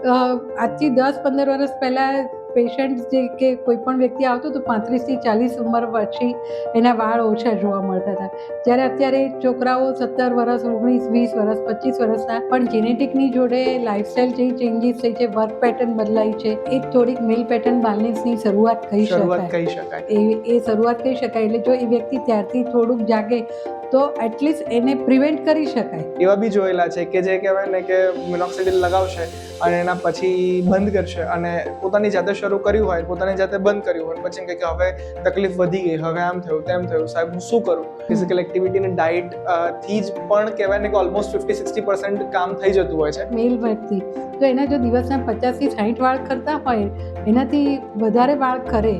આજથી 10-15 વર્ષ પહેલાં પેશન્ટ જે કે કોઈ પણ વ્યક્તિ આવતો તો 35થી 40 ઉંમર પછી એના વાળ ઓછા જોવા મળતા હતા. જ્યારે અત્યારે છોકરાઓ 17 વર્ષ, 19, 20 વર્ષ, 25 વર્ષના પણ જેનેટિકની જોડે લાઇફસ્ટાઇલ જે ચેન્જીસ થઈ છે, વર્ક પેટર્ન બદલાઈ છે, એ થોડીક મેલ પેટર્ન બાલનેસની શરૂઆત કહી શકાય. એ શરૂઆત કહી શકાય. એટલે જો એ વ્યક્તિ ત્યારથી થોડુંક જાગે તો એટલીસ્ટ એને પ્રિવેન્ટ કરી શકાય. એવા બી જોયેલા છે કે જે કહેવાય ને કે મિનોક્સિડિલ લગાવશે અને એના પછી બંધ કરશે અને પોતાની જાતે શરૂ કર્યું હોય, પોતાની જાતે બંધ કર્યું હોય, પછી કે હવે તકલીફ વધી ગઈ, હવે આમ થયું તેમ થયું, સાહેબ હું શું કરું? ફિઝિકલ એક્ટિવિટી અને ડાયટ થી જ પણ કહેવાય ને કે ઓલમોસ્ટ 50-60% કામ થઈ જતું હોય છે. મેલ વ્યક્તિ તો એના જો દિવસના 50થી 60 વાળ ખરતા હોય, એનાથી વધારે વાળ ખરે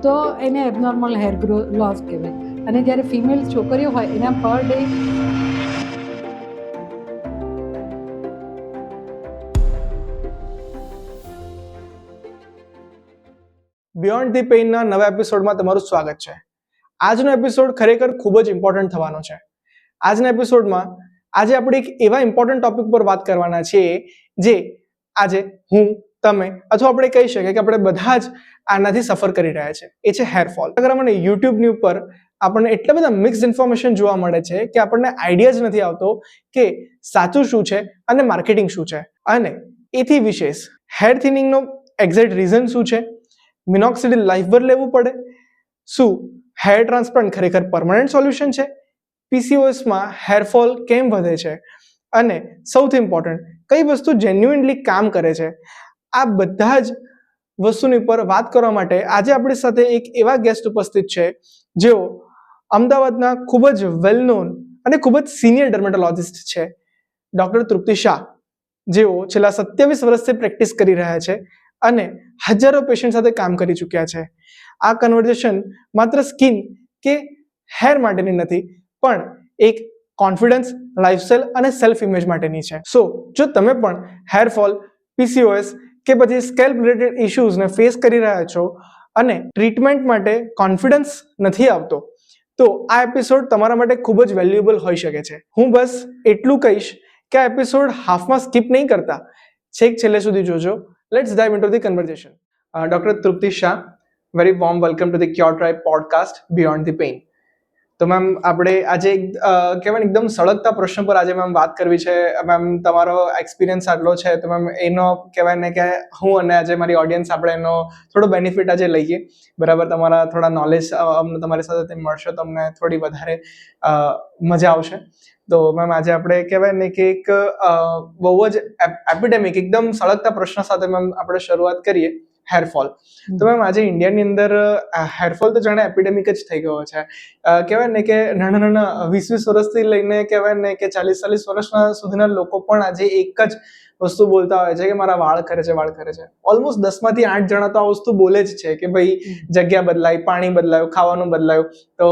તો એને એબનોર્મલ હેર લોસ કહેવાય. અને જ્યારે ફિમેલ છોકરીઓ હોય એના પર ડે બિયોન્ડ ધી પેઇનના નવા એપિસોડમાં તમારું સ્વાગત છે. આજનો એપિસોડ ખરેખર ખૂબ જ ઇમ્પોર્ટન્ટ થવાનો છે. આજના એપિસોડમાં આજે આપણે એક એવા ઇમ્પોર્ટન્ટ ટોપિક પર વાત કરવાના છીએ જે આજે હું, તમે અથવા આપણે કહી શકીએ કે આપણે બધા જ આનાથી સફર કરી રહ્યા છે. એ છે હેરફોલ. અગર મને યુટ્યુબની ઉપર આપણને એટલા બધા મિક્સ ઇન્ફોર્મેશન જોવા મળે છે કે આપણને આઈડિયા જ નથી આવતો કે સાચું શું છે અને માર્કેટિંગ શું છે. અને એથી વિશેષ હેર થિનિંગનો એક્ઝેક્ટ રીઝન શું છે, મિનોક્સિડિલ લાઈફભર લેવું પડે, શું હેર ટ્રાન્સપ્લાન્ટ ખરેખર પરમનન્ટ સોલ્યુશન છે, પીસીઓએસમાં હેરફોલ કેમ વધે છે અને સૌથી ઇમ્પોર્ટન્ટ કઈ વસ્તુ જેન્યુઇનલી કામ કરે છે, આ બધા જ વસ્તુની પર વાત કરવા માટે આજે આપણી સાથે એક એવા ગેસ્ટ ઉપસ્થિત છે જેઓ અમદાવાદના ખૂબ જ વેલ નોન અને ખૂબ જ સિનિયર ડર્મેટોલોજિસ્ટ છે, ડૉક્ટર તૃપ્તિ શાહ, જેઓ છેલ્લા 27 વર્ષથી પ્રેક્ટિસ કરી રહ્યા છે અને હજારો પેશન્ટ સાથે કામ કરી ચૂક્યા છે. આ કન્વર્ઝેશન માત્ર સ્કિન કે હેર માટેની નથી, પણ એક કોન્ફિડન્સ, લાઇફસ્ટાઇલ અને સેલ્ફ ઇમેજ માટેની છે. સો જો તમે પણ હેરફોલ, પીસીઓએસ કે પછી સ્કેલ્પ રિલેટેડ ઇશ્યુઝને ફેસ કરી રહ્યા છો અને ટ્રીટમેન્ટ માટે કોન્ફિડન્સ નથી આવતો, તો આ એપિસોડ તમારા માટે ખૂબ જ વેલ્યુએબલ હોઈ શકે છે. હું બસ એટલું કહીશ કે આ એપિસોડ હાફમાં સ્કીપ નહીં કરતા, છેક છેલ્લે સુધી જોજો. Let's dive into the conversation. Dr. Trupti Shah, very warm welcome to the Cure Tribe podcast, Beyond the Pain. તો મેમ આપણે આજે કહેવાય ને એકદમ સળગતા પ્રશ્ન પર આજે મેમ વાત કરવી છે. મેમ તમારો એક્સપિરિયન્સ આટલો છે તો મેમ એનો કહેવાય ને કે હું અને આજે મારી ઓડિયન્સ આપણે એનો થોડો બેનિફિટ આજે લઈએ. બરાબર, તમારા થોડા નોલેજ અમને તમારી સાથે મળશે તો અમને થોડી વધારે મજા આવશે. તો મેમ આજે આપણે કહેવાય ને કે એક બહુ જ એપિડેમિક, એકદમ સળગતા પ્રશ્ન સાથે મેમ આપણે શરૂઆત કરીએ, હેરફોલ. તો મેમ આજે ઇન્ડિયાની અંદર હેરફોલ તો જાણે એપિડેમિક જ થઈ ગયો છે. કહેવાય ને કે નાના નાના 20 વર્ષથી લઈને કહેવાય ને કે 40 વર્ષના સુધીના લોકો પણ આજે એક જ વસ્તુ બોલતા હોય છે કે મારા વાળ ખરે છે, વાળ ખરે છે. ઓલમોસ્ટ 10માંથી 8 જણા તો આ વસ્તુ બોલે જ છે કે ભાઈ જગ્યા બદલાય, પાણી બદલાયું, ખાવાનું બદલાયું, તો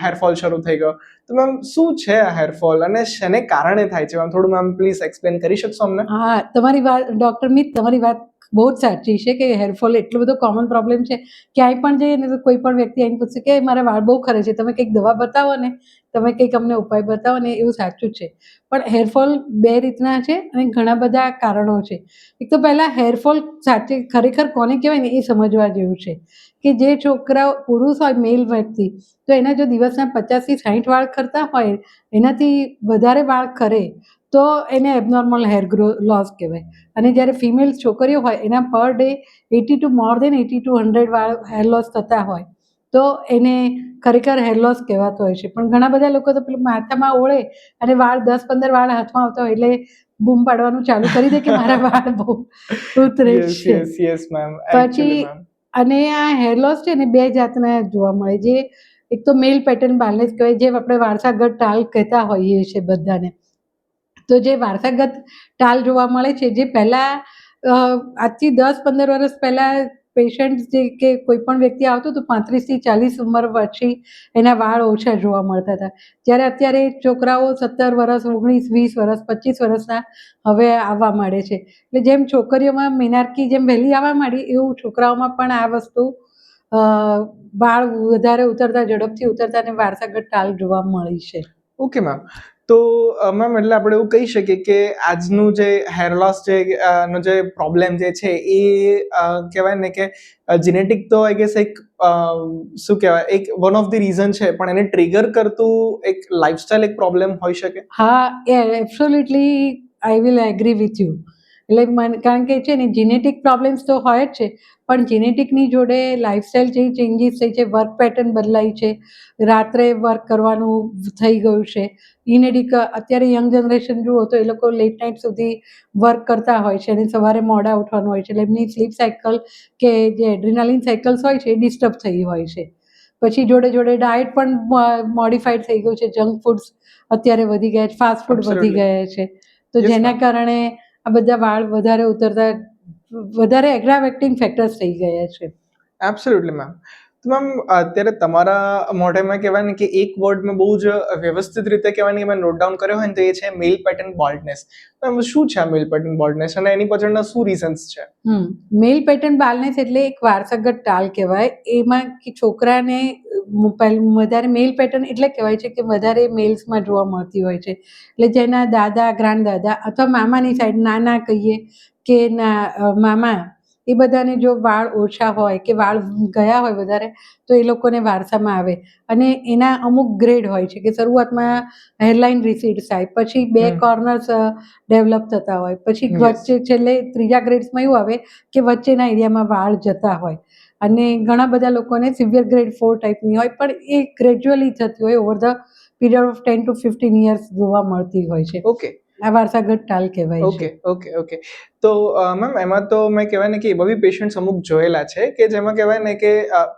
હેરફોલ શરૂ થઈ ગયો. તો મેમ શું છે આ હેરફોલ અને શેને કારણે થાય છે? મેમ થોડું મેમ પ્લીઝ એક્સપ્લેન કરી શકશો અમને? હા, તમારી વાત ડૉક્ટર મિત, તમારી વાત બહુ જ સાચી છે કે હેરફોલ એટલો બધો કોમન પ્રોબ્લેમ છે. ક્યાંય પણ જઈએ ને તો કોઈ પણ વ્યક્તિ આવીને પૂછશે કે મારા વાળ બહુ ખરે છે, તમે કંઈક દવા બતાવો ને, તમે કંઈક અમને ઉપાય બતાવો ને. એવું સાચું છે, પણ હેરફોલ બે રીતના છે અને ઘણા બધા કારણો છે. એક તો પહેલાં હેરફોલ સાચે ખરેખર કોને કહેવાય ને એ સમજવા જેવું છે કે જે છોકરાઓ, પુરુષ હોય, મેલ વ્યક્તિ, તો એના જો દિવસના 50થી 60 વાળ ખરતા હોય, એનાથી વધારે વાળ ખરે તો એને એબનોર્મલ હેર લોસ કહેવાય. અને જ્યારે ફિમેલ છોકરીઓ હોય એના પર ડે 80 ટુ મોર દેન 80 ટુ 100 વાળ હેર લોસ થતા હોય તો એને ખરેખર હેર લોસ કહેવાતો હોય છે. પણ ઘણા બધા લોકો તો પેલું માથામાં ઓળે અને વાળ 10-15 વાળ હાથમાં આવતા હોય એટલે બૂમ પાડવાનું ચાલુ કરી દે કે મારા વાળ બહુ ઉતરે છે. પછી અને આ હેર લોસ છે ને બે જાતના જોવા મળે. જે એક તો મેલ પેટર્ન બાલનેસ કહેવાય, જે આપણે વારસાગત ટાલ કહેતા હોઈએ છીએ બધાને. તો જે વારસાગત ટાલ જોવા મળે છે, જે પહેલાં આજથી 10-15 વર્ષ પહેલાં પેશન્ટ જે કે કોઈ પણ વ્યક્તિ આવતો તો 35થી 40 ઉંમર પછી એના વાળ ઓછા જોવા મળતા હતા. જ્યારે અત્યારે છોકરાઓ 17 વર્ષ, 19, 20 વર્ષ, 25 વર્ષના હવે આવવા માંડે છે. એટલે જેમ છોકરીઓમાં મિનારકી જેમ વહેલી આવવા માંડી, એવું છોકરાઓમાં પણ આ વસ્તુ વાળ વધારે ઉતરતા, ઝડપથી ઉતરતા અને વારસાગત ટાલ જોવા મળી છે. ઓકે મેમ, તો મેમ એટલે આપણે એવું કહી શકીએ કે આજનું જે હેર લોસ નો જે પ્રોબ્લેમ જે છે એ કહેવાય ને કે જીનેટિક તો આઈ ગેસ એક શું કહેવાય એક વન ઓફ ધી રીઝન છે, પણ એને ટ્રિગર કરતું એક લાઇફસ્ટાઇલ એક પ્રોબ્લેમ હોઈ શકે. હા, absolutely I will agree with you. એટલે કારણ કે છે ને જીનેટિક પ્રોબ્લેમ્સ તો હોય જ છે, પણ જીનેટિકની જોડે લાઇફસ્ટાઇલ જે ચેન્જીસ થઈ છે, વર્ક પેટર્ન બદલાઈ છે, રાત્રે વર્ક કરવાનું થઈ ગયું છે. અત્યારે યંગ જનરેશન જુઓ તો એ લોકો લેટ નાઇટ સુધી વર્ક કરતા હોય છે અને સવારે મોડા ઉઠવાનું હોય છે, એટલે એમની સ્લીપ સાયકલ કે જે એડ્રિનાલિન સાયકલ્સ હોય છે એ ડિસ્ટર્બ થઈ હોય છે. પછી જોડે જોડે ડાયટ પણ મોડિફાઈડ થઈ ગયું છે, જંક ફૂડ્સ અત્યારે વધી ગયા છે, ફાસ્ટ ફૂડ વધી Absolutely. ગયા છે, તો Yes, જેના ma'am. કારણે આ બધા વાળ વધારે ઉતરતા વધારે એગ્રાવેક્ટિંગ ફેક્ટર્સ થઈ ગયા છે. Absolutely ma'am. તો મેમ અત્યારે તમારા મોઢેમાં કહેવાય ને કે એક વર્ડ મેં બહુ જ વ્યવસ્થિત રીતે કહેવાય ને કે મેં નોટ ડાઉન કર્યો હોય ને તો એ છે મેલ પેટર્ન બોલ્ડનેસ. તો એમ શું છે આ મેલ પેટર્ન બોલ્ડનેસ અને એની પાછળના શું રીઝન્સ છે? મેલ પેટર્ન બાલનેસ એટલે એક વારસાગત ટાલ કહેવાય. એમાં કે છોકરાને વધારે મેલ પેટર્ન એટલે કહેવાય છે કે વધારે મેલ્સમાં જોવા મળતી હોય છે. એટલે જેના દાદા, ગ્રાન્ડ દાદા અથવા મામાની સાઈડ નાના કહીએ કે મામા, એ બધાને જો વાળ ઓછા હોય કે વાળ ગયા હોય વધારે તો એ લોકોને વારસામાં આવે. અને એના અમુક ગ્રેડ હોય છે કે શરૂઆતમાં હેરલાઇન રિસીડ્સ થાય, પછી બે કોર્નર્સ ડેવલપ થતા હોય, પછી વચ્ચે છેલ્લે ત્રીજા ગ્રેડ્સમાં એવું આવે કે વચ્ચેના એરિયામાં વાળ જતા હોય. અને ઘણા બધા લોકોને સિવિયર ગ્રેડ 4 ટાઈપની હોય, પણ એ ગ્રેજ્યુઅલી થતી હોય, over the period of 10 to 15 years જોવા મળતી હોય છે. ઓકે આ વારસાગત ટાલ કહેવાય છે. ઓકે. તો મેમ એમાં તો મેં કહેવાય ને કે એવા બી પેશન્ટ્સ અમુક જોયેલા છે કે જેમાં કહેવાય ને કે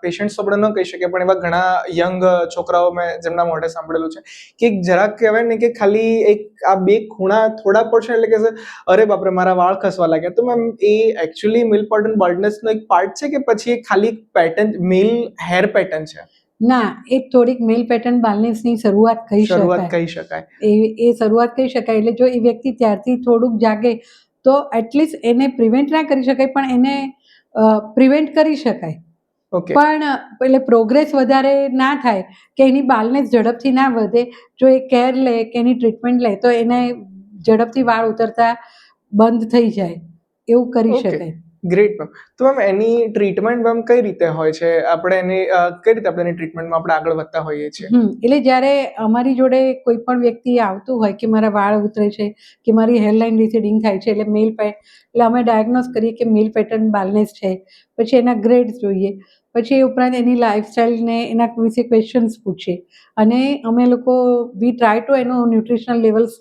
પેશન્ટ્સ આપણે ન કહી શકીએ, પણ એવા ઘણા યંગ છોકરાઓ મેં જેમના મોઢે સાંભળેલું છે કે જરાક કહેવાય ને કે ખાલી એક આ બે ખૂણા થોડા પડશે એટલે કે અરે બાપરે મારા વાળ ખસવા લાગ્યા. તો મેમ એ એકચ્યુઅલી મેલ પેટર્ન બોલ્ડનેસનો એક પાર્ટ છે કે પછી એ ખાલી પેટર્ન મેલ હેર પેટર્ન છે? ના, એ થોડીક મેલ પેટર્ન બાલનેસની શરૂઆત કહી શકાય. એ શરૂઆત કહી શકાય. એટલે જો એ વ્યક્તિ ત્યારથી થોડુંક જાગે તો એટલીસ્ટ એને પ્રિવેન્ટ ના કરી શકાય, પણ એને પ્રિવેન્ટ કરી શકાય. ઓકે પણ એટલે પ્રોગ્રેસ વધારે ના થાય કે એની બાલનેસ ઝડપથી ના વધે, જો એ કેર લે કે એની ટ્રીટમેન્ટ લે તો એને ઝડપથી વાળ ઉતરતા બંધ થઈ જાય, એવું કરી શકાય. Great ma'am. તો મેમ એની ટ્રીટમેન્ટ મેમ કઈ રીતે હોય છે? આપણે એની કઈ રીતે આપણે એની ટ્રીટમેન્ટમાં આપણે આગળ વધતા હોઈએ છીએ? એટલે જ્યારે અમારી જોડે કોઈ પણ વ્યક્તિ આવતું હોય કે મારા વાળ ઉતરે છે કે મારી હેરલાઇન રિસીડિંગ થાય છે, એટલે અમે ડાયગ્નોસ કરીએ કે મેલ પેટર્ન બાલનેસ છે. પછી એના ગ્રેડ્સ જોઈએ, પછી એ ઉપરાંત એની લાઇફસ્ટાઈલને એના વિશે ક્વેશ્ચન્સ પૂછીએ, અને અમે લોકો વી ટ્રાય ટુ એનું ન્યુટ્રિશનલ લેવલ્સ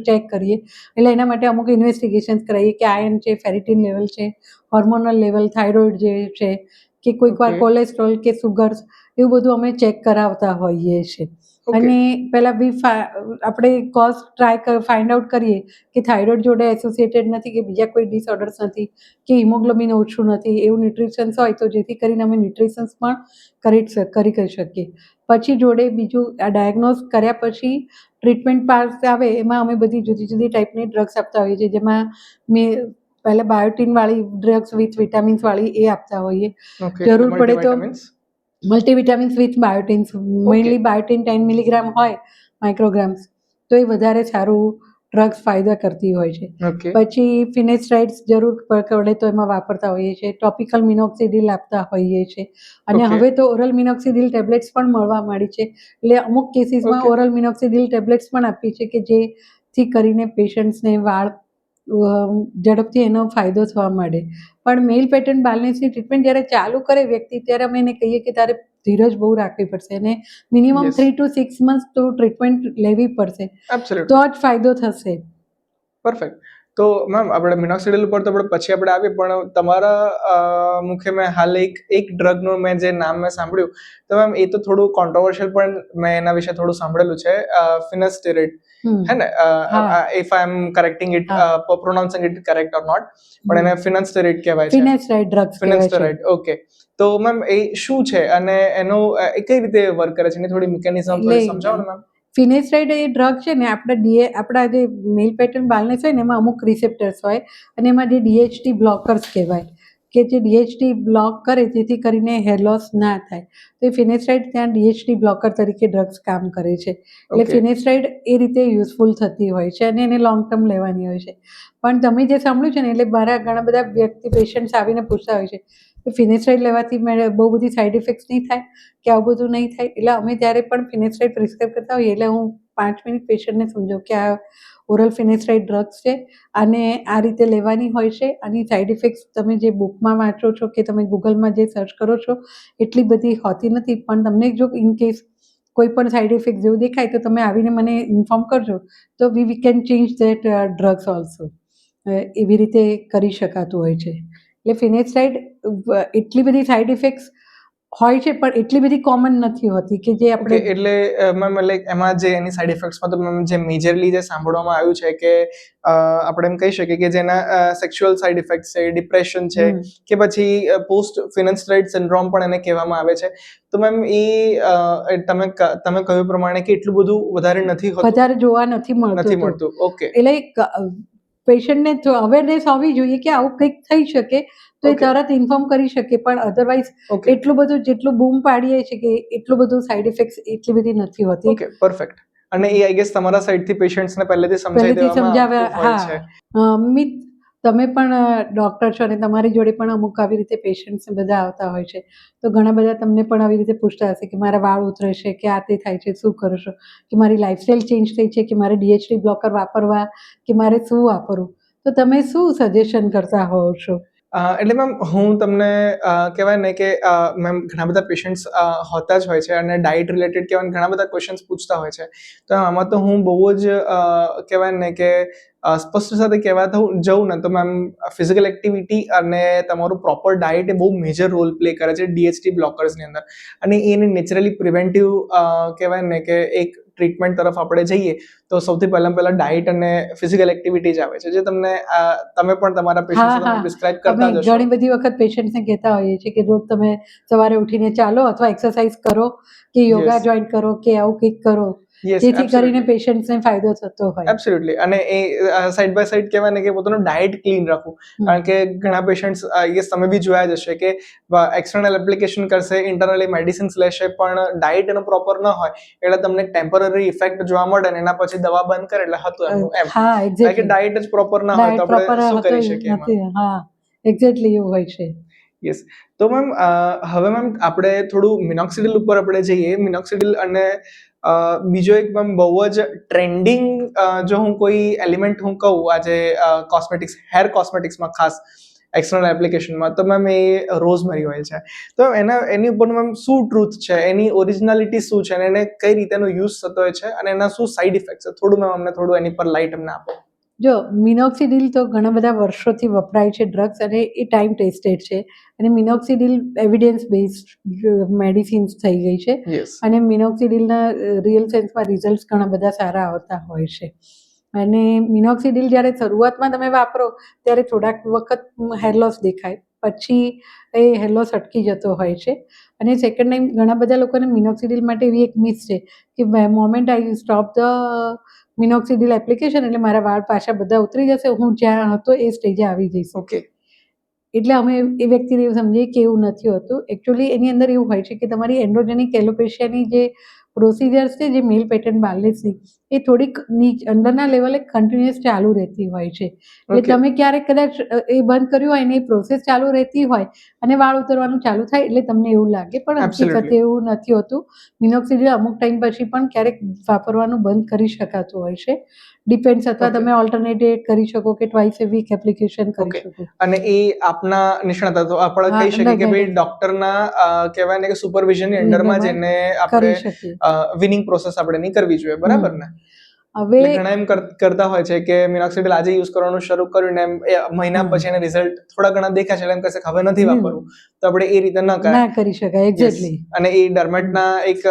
ચેક કરીએ. એટલે એના માટે અમુક ઇન્વેસ્ટિગેશન્સ કરાવીએ કે આયર્ન છે, ફેરિટીન લેવલ છે, હોર્મોનલ લેવલ, થાઇરોઇડ જે છે, કે કોઈક વાર કોલેસ્ટ્રોલ કે સુગર્સ, એવું બધું અમે ચેક કરાવતા હોઈએ છીએ. અને પહેલાં આપણે કોઝ ફાઇન્ડ આઉટ કરીએ કે થાઇરોઇડ જોડે એસોસિએટેડ નથી કે બીજા કોઈ ડિસઓર્ડર્સ નથી કે હિમોગ્લોબિન ઓછું નથી, એવું ન્યુટ્રિશન્સ હોય તો જેથી કરીને અમે ન્યુટ્રિશન્સ પણ કરી શકીએ. પછી જોડે બીજું આ ડાયગ્નોઝ કર્યા પછી ટ્રીટમેન્ટ પાર્ટ આવે, એમાં અમે બધી જુદી જુદી ટાઈપની ડ્રગ્સ આપતા હોઈએ છીએ, જેમાં પહેલાં બાયોટીનવાળી ડ્રગ્સ વિથ વિટામિન્સવાળી એ આપતા હોઈએ. જરૂર પડે તો multivitamins with biotins, mainly biotin 10 milligram હોય માઇક્રોગ્રામ્સ, તો એ વધારે સારું ડ્રગ્સ ફાયદા કરતી હોય છે. પછી ફિનેસ્ટ્રાઇડ્સ જરૂર પડે તો એમાં વાપરતા હોઈએ છીએ. ટોપિકલ મિનોક્સિડિલ આપતા હોઈએ છીએ, અને હવે તો ઓરલ મિનોક્સિડિલ ટેબ્લેટ્સ પણ મળવા માંડી છે. એટલે અમુક કેસીસમાં ઓરલ મિનોક્સિડિલ ટેબ્લેટ્સ પણ આપીએ છીએ કે જેથી કરીને પેશન્ટ્સને વાળ ઝડપથી એનો ફાયદો થવા માંડે. પણ મેલ પેટર્ન બાલનેસની ટ્રીટમેન્ટ જ્યારે ચાલુ કરે વ્યક્તિ, ત્યારે અમે એને કહીએ કે તારે ધીરજ બહુ રાખવી પડશે, અને મિનિમમ 3 to 6 months તો ટ્રીટમેન્ટ લેવી પડશે, તો જ ફાયદો થશે. પરફેક્ટ. તો મેમ આપણે મિનોક્સિડિલ ઉપર તો આપણે પછી આપણે આવીએ, પણ તમારા મુખે મેં હાલ એક ડ્રગનું મેં જે નામ મેં સાંભળ્યું, તો મેમ એ તો થોડું કોન્ટ્રોવર્શિયલ પણ મેં એના વિશે થોડું સાંભળેલું છે, ફિનેસ્ટેરેટ, હે ને? If I am correcting it, pronouncing it correct or not, પણ એને ફિનેસ્ટેરેટ કહેવાય છે. ફિનેસ્ટ્રાઇડ ડ્રગ્સ કહેવાય છે. ઓકે. તો મેમ એ શું છે અને એનો એ કઈ રીતે વર્ક કરે છે, એની થોડી મિકેનિઝમ થોડી સમજાવો ને મેમ. ફિનેસ્ટ્રાઇડ એ ડ્રગ છે ને, આપણા જે મેલ પેટર્ન બાલનેસ હોય ને એમાં અમુક રિસેપ્ટર્સ હોય, અને એમાં જે DHT બ્લોકર્સ કહેવાય કે જે DHT બ્લોક કરે જેથી કરીને હેર લોસ ના થાય. તો એ ફિનેસ્ટાઇડ ત્યાં DHT બ્લોકર તરીકે ડ્રગ્સ કામ કરે છે. એટલે Okay. ફિનેસ્ટાઇડ એ રીતે યુઝફુલ થતી હોય છે અને એને લોંગ ટર્મ લેવાની હોય છે. પણ તમે જે સાંભળ્યું છે ને, એટલે મારા ઘણા બધા પેશન્ટ્સ આવીને પૂછતા હોય છે કે ફિનેસ્ટાઇડ લેવાથી બહુ બધી સાઈડ ઇફેક્ટ્સ નહીં થાય કે આવું બધું નહીં થાય. એટલે અમે જ્યારે પણ ફિનેસ્ટાઇડ પ્રિસ્ક્રાઇબ કરતા હોઈએ એટલે હું 5 મિનિટ પેશન્ટને સમજાવું કે આ ઓરલ ફિનેસ્ટાઇડ ડ્રગ્સ છે, અને આ રીતે લેવાની હોય છે. આની સાઈડ ઇફેક્ટ્સ તમે જે બુકમાં વાંચો છો કે તમે ગૂગલમાં જે સર્ચ કરો છો એટલી બધી હોતી નથી, પણ તમને જો ઇન કેસ કોઈ પણ સાઈડ ઇફેક્ટ જેવું દેખાય તો તમે આવીને મને ઇન્ફોર્મ કરજો, તો we can change that drugs also. એવી રીતે કરી શકાતું હોય છે. એટલે ફિનેસ્ટાઇડ એટલી બધી સાઈડ ઇફેક્ટ્સ હોય છે પણ એટલી બધી કોમન નથી હોતી કે જે ઓકે, આપણે એટલે મેમ લાઈક એમાં જે એની સાઈડ ઇફેક્ટ્સમાં તો મેમ જે મેજરલી જે સાંભળવામાં આવ્યું છે કે આપણે એમ કહી શકીએ કે જેના સેક્સ્યુઅલ સાઈડ ઇફેક્ટ છે, ડિપ્રેશન છે, કે પછી પોસ્ટ ફિનેસ્ટાઇડ સિન્ડ્રોમ પણ એને કહેવામાં આવે છે. તો મેમ તમે કહ્યું પ્રમાણે કે એટલું બધું વધારે નથી હોતું, વધારે જોવા નથી મળતું. ઓકે, એટલે પેશન્ટને અવેરનેસ હોવી જોઈએ કે આવું કંઈક થઈ શકે તો એ Okay. તરત ઇન્ફોર્મ કરી શકે, પણ અધરવાઇઝ ઓકે, એટલું બધું જેટલું બૂમ પાડીએ છે કે એટલું બધું સાઈડ ઇફેક્ટ્સ એટલી બધી નથી હોતી. Okay, perfect. અને એ આઈ ગેસ તમારા સાઈડથી પેશન્ટ્સને પહેલેથી સમજાવી પહેલેથી દેવામાં સમજાવ્યા. આવતું હોય છે. હા, મિત તમે પણ ડૉક્ટર છો અને તમારી જોડે પણ અમુક આવી રીતે પેશન્ટ્સ બધા આવતા હોય છે, તો ઘણા બધા તમને પણ આવી રીતે પૂછતા હશે કે મારા વાળ ઉતરે છે કે આ તે થાય છે, શું કરો છો, કે મારી લાઈફસ્ટાઈલ ચેન્જ થઈ છે, કે મારે DHT બ્લોકર વાપરવા કે મારે શું વાપરવું, તો તમે શું સજેશન કરતા હોવ છો? એટલે મેમ હું તમને કહેવાય ને કે મેમ ઘણા બધા પેશન્ટ્સ હોતા જ હોય છે અને ડાયટ રિલેટેડ કહેવાય ઘણા બધા ક્વેશ્ચન્સ પૂછતા હોય છે. તો આમાં તો હું બહુ જ કહેવાય ને કે સ્પષ્ટ સાથે કહેવા જઉં ને તો મેમ ફિઝિકલ એક્ટિવિટી અને તમારું પ્રોપર ડાયટ એ બહુ મેજર રોલ પ્લે કરે છે DHT બ્લોકર્સની અંદર. અને એને નેચરલી પ્રિવેન્ટિવ કહેવાય ને કે એક ટ્રીટમેન્ટ તરફ આપણે જઈએ તો સૌથી પહેલા ડાયટ અને ફિઝિકલ એક્ટિવિટી જ આવે છે, જે તમે પણ તમારા પેશન્ટ્સને પ્રિસ્ક્રાઇબ કરતા અમે જ હશો. ઘણી બધી વખત પેશન્ટ્સને કહેતા હોઈએ છીએ કે રોજ તમે સવારે ઉઠીને ચાલો અથવા એક્સરસાઇઝ કરો કે યોગા Yes. જોઈન કરો કે આવું કંઈક કરો, Yes, જેથી absolutely. કરીને પેશન્ટ્સને ફાયદો થતો હોય. એબ્સોલ્યુટલી. અને એ સાઈડ બાય સાઈડ કહેવાય ને કે પોતાનું ડાયટ ક્લીન રાખવું. કારણ કે ઘણા પેશન્ટ્સ યસ તમે બી જોયા જ હશે કે એક્સટર્નલ એપ્લિકેશન કરશે, ઇન્ટરનલી મેડિસિન્સ લેશે, પણ ડાયટ એનો પ્રોપર ન હોય એટલે તમને ટેમ્પરરી ઇફેક્ટ જોવા મળે ને એના પછી દવા બંધ કરે એટલે હતું એમનું એમ. હા, કારણ કે એક્ઝેક્ટલી. ડાયટ જ પ્રોપર ના હોય તો આપણે શું કરી શકીએ એમાં? હા, એક્ઝેક્ટલી એવું હોય છે. યસ. તો મેમ હવે મેમ આપણે થોડું મિનોક્સિડિલ ઉપર આપણે જઈએ. મિનોક્સિડિલ અને બીજો એક મેમ બહુ જ ટ્રેન્ડિંગ જો હું કોઈ એલિમેન્ટ હું કહું આજે કોસ્મેટિક્સ, હેર કોસ્મેટિક્સમાં ખાસ એક્સટર્નલ એપ્લિકેશનમાં, તો મેમ એ રોઝમેરી ઓઇલ છે. તો એની ઉપર મેમ શું ટ્રુથ છે, એની ઓરિજિનાલિટી શું છે અને એને કઈ રીતે એનો યુઝ થતો હોય છે અને એના શું સાઇડ ઇફેક્ટ છે, થોડું મેમ અમને થોડું એની પર લાઇટ અમને આપો. જો મિનોક્સિડિલ તો ઘણા બધા વર્ષોથી વપરાય છે ડ્રગ્સ, અને એ ટાઈમ ટેસ્ટેડ છે, અને મિનોક્સિડિલ એવિડન્સ બેઝડ મેડિસિન્સ થઈ ગઈ છે, યસ. અને મિનોક્સિડિલના રિયલ સેન્સમાં રિઝલ્ટ્સ ઘણા બધા સારા આવતા હોય છે. અને મિનોક્સિડિલ જ્યારે શરૂઆતમાં તમે વાપરો ત્યારે થોડાક વખત હેર લોસ દેખાય, પછી એ હેર લોસ અટકી જતો હોય છે. અને સેકન્ડ ટાઈમ ઘણા બધા લોકોને મિનોક્સિડિલ માટે એવી એક મિથ છે કે moment I stop the minoxidil application એટલે મારા વાળ પાછા બધા ઉતરી જશે, હું જ્યાં હતો એ સ્ટેજે આવી જઈશ. ઓકે. એટલે અમે એ વ્યક્તિને એવું સમજીએ કે એવું નથી હોતું. એકચ્યુઅલી એની અંદર એવું હોય છે કે તમારી એન્ડ્રોજેનિક એલોપેશિયાની જે પ્રોસિજર્સ છે, જે મેલ પેટર્ન બાલ્નેસની, એ થોડીક અંદરના લેવલે કન્ટિન્યુઅસ ચાલુ રહેતી હોય છે. એટલે Okay. તમે ક્યારેક કદાચ એ બંધ કર્યું હોય ને એ પ્રોસેસ ચાલુ રહેતી હોય અને વાળ ઉતરવાનું ચાલુ થાય એટલે તમને એવું લાગે, પણ Absolutely. હકીકતે એવું નથી હોતું. મિનોક્સિડિલ અમુક ટાઈમ પછી પણ ક્યારેક વાપરવાનું બંધ કરી શકાતું હોય છે. ડિપેન્ડ્સ, અથવા Okay. તમે ઓલ્ટરનેટિવ કરી શકો કે ટ્વાઇસ એ વીક એપ્લિકેશન કરી Okay. શકો. અને એ આપના નિષ્ણાત તો આપણે હા, કહી શકીએ કે ભાઈ ના, ડોક્ટરના કહેવાય ને કે સુપરવિઝનની અંડરમાં અંડરમાં જઈને કરી આપણે શકીએ. વિનિંગ પ્રોસેસ આપણે નહીં કરવી જોઈએ, બરાબર ને? હવે એટલે ઘણા એમ કરતા હોય છે કે મિનોક્સિડિલ આજે યુઝ કરવાનું શરૂ કર્યું ને એમ મહિના પછી એને રિઝલ્ટ થોડા ઘણા દેખાય છે એટલે એમ કહેશે કે હવે નથી વાપરવું, તો આપણે એ રીતે ન કરાય. ના કરી શકાય, Yes. એક્ઝેક્ટલી. અને એ ડર્મેટના એક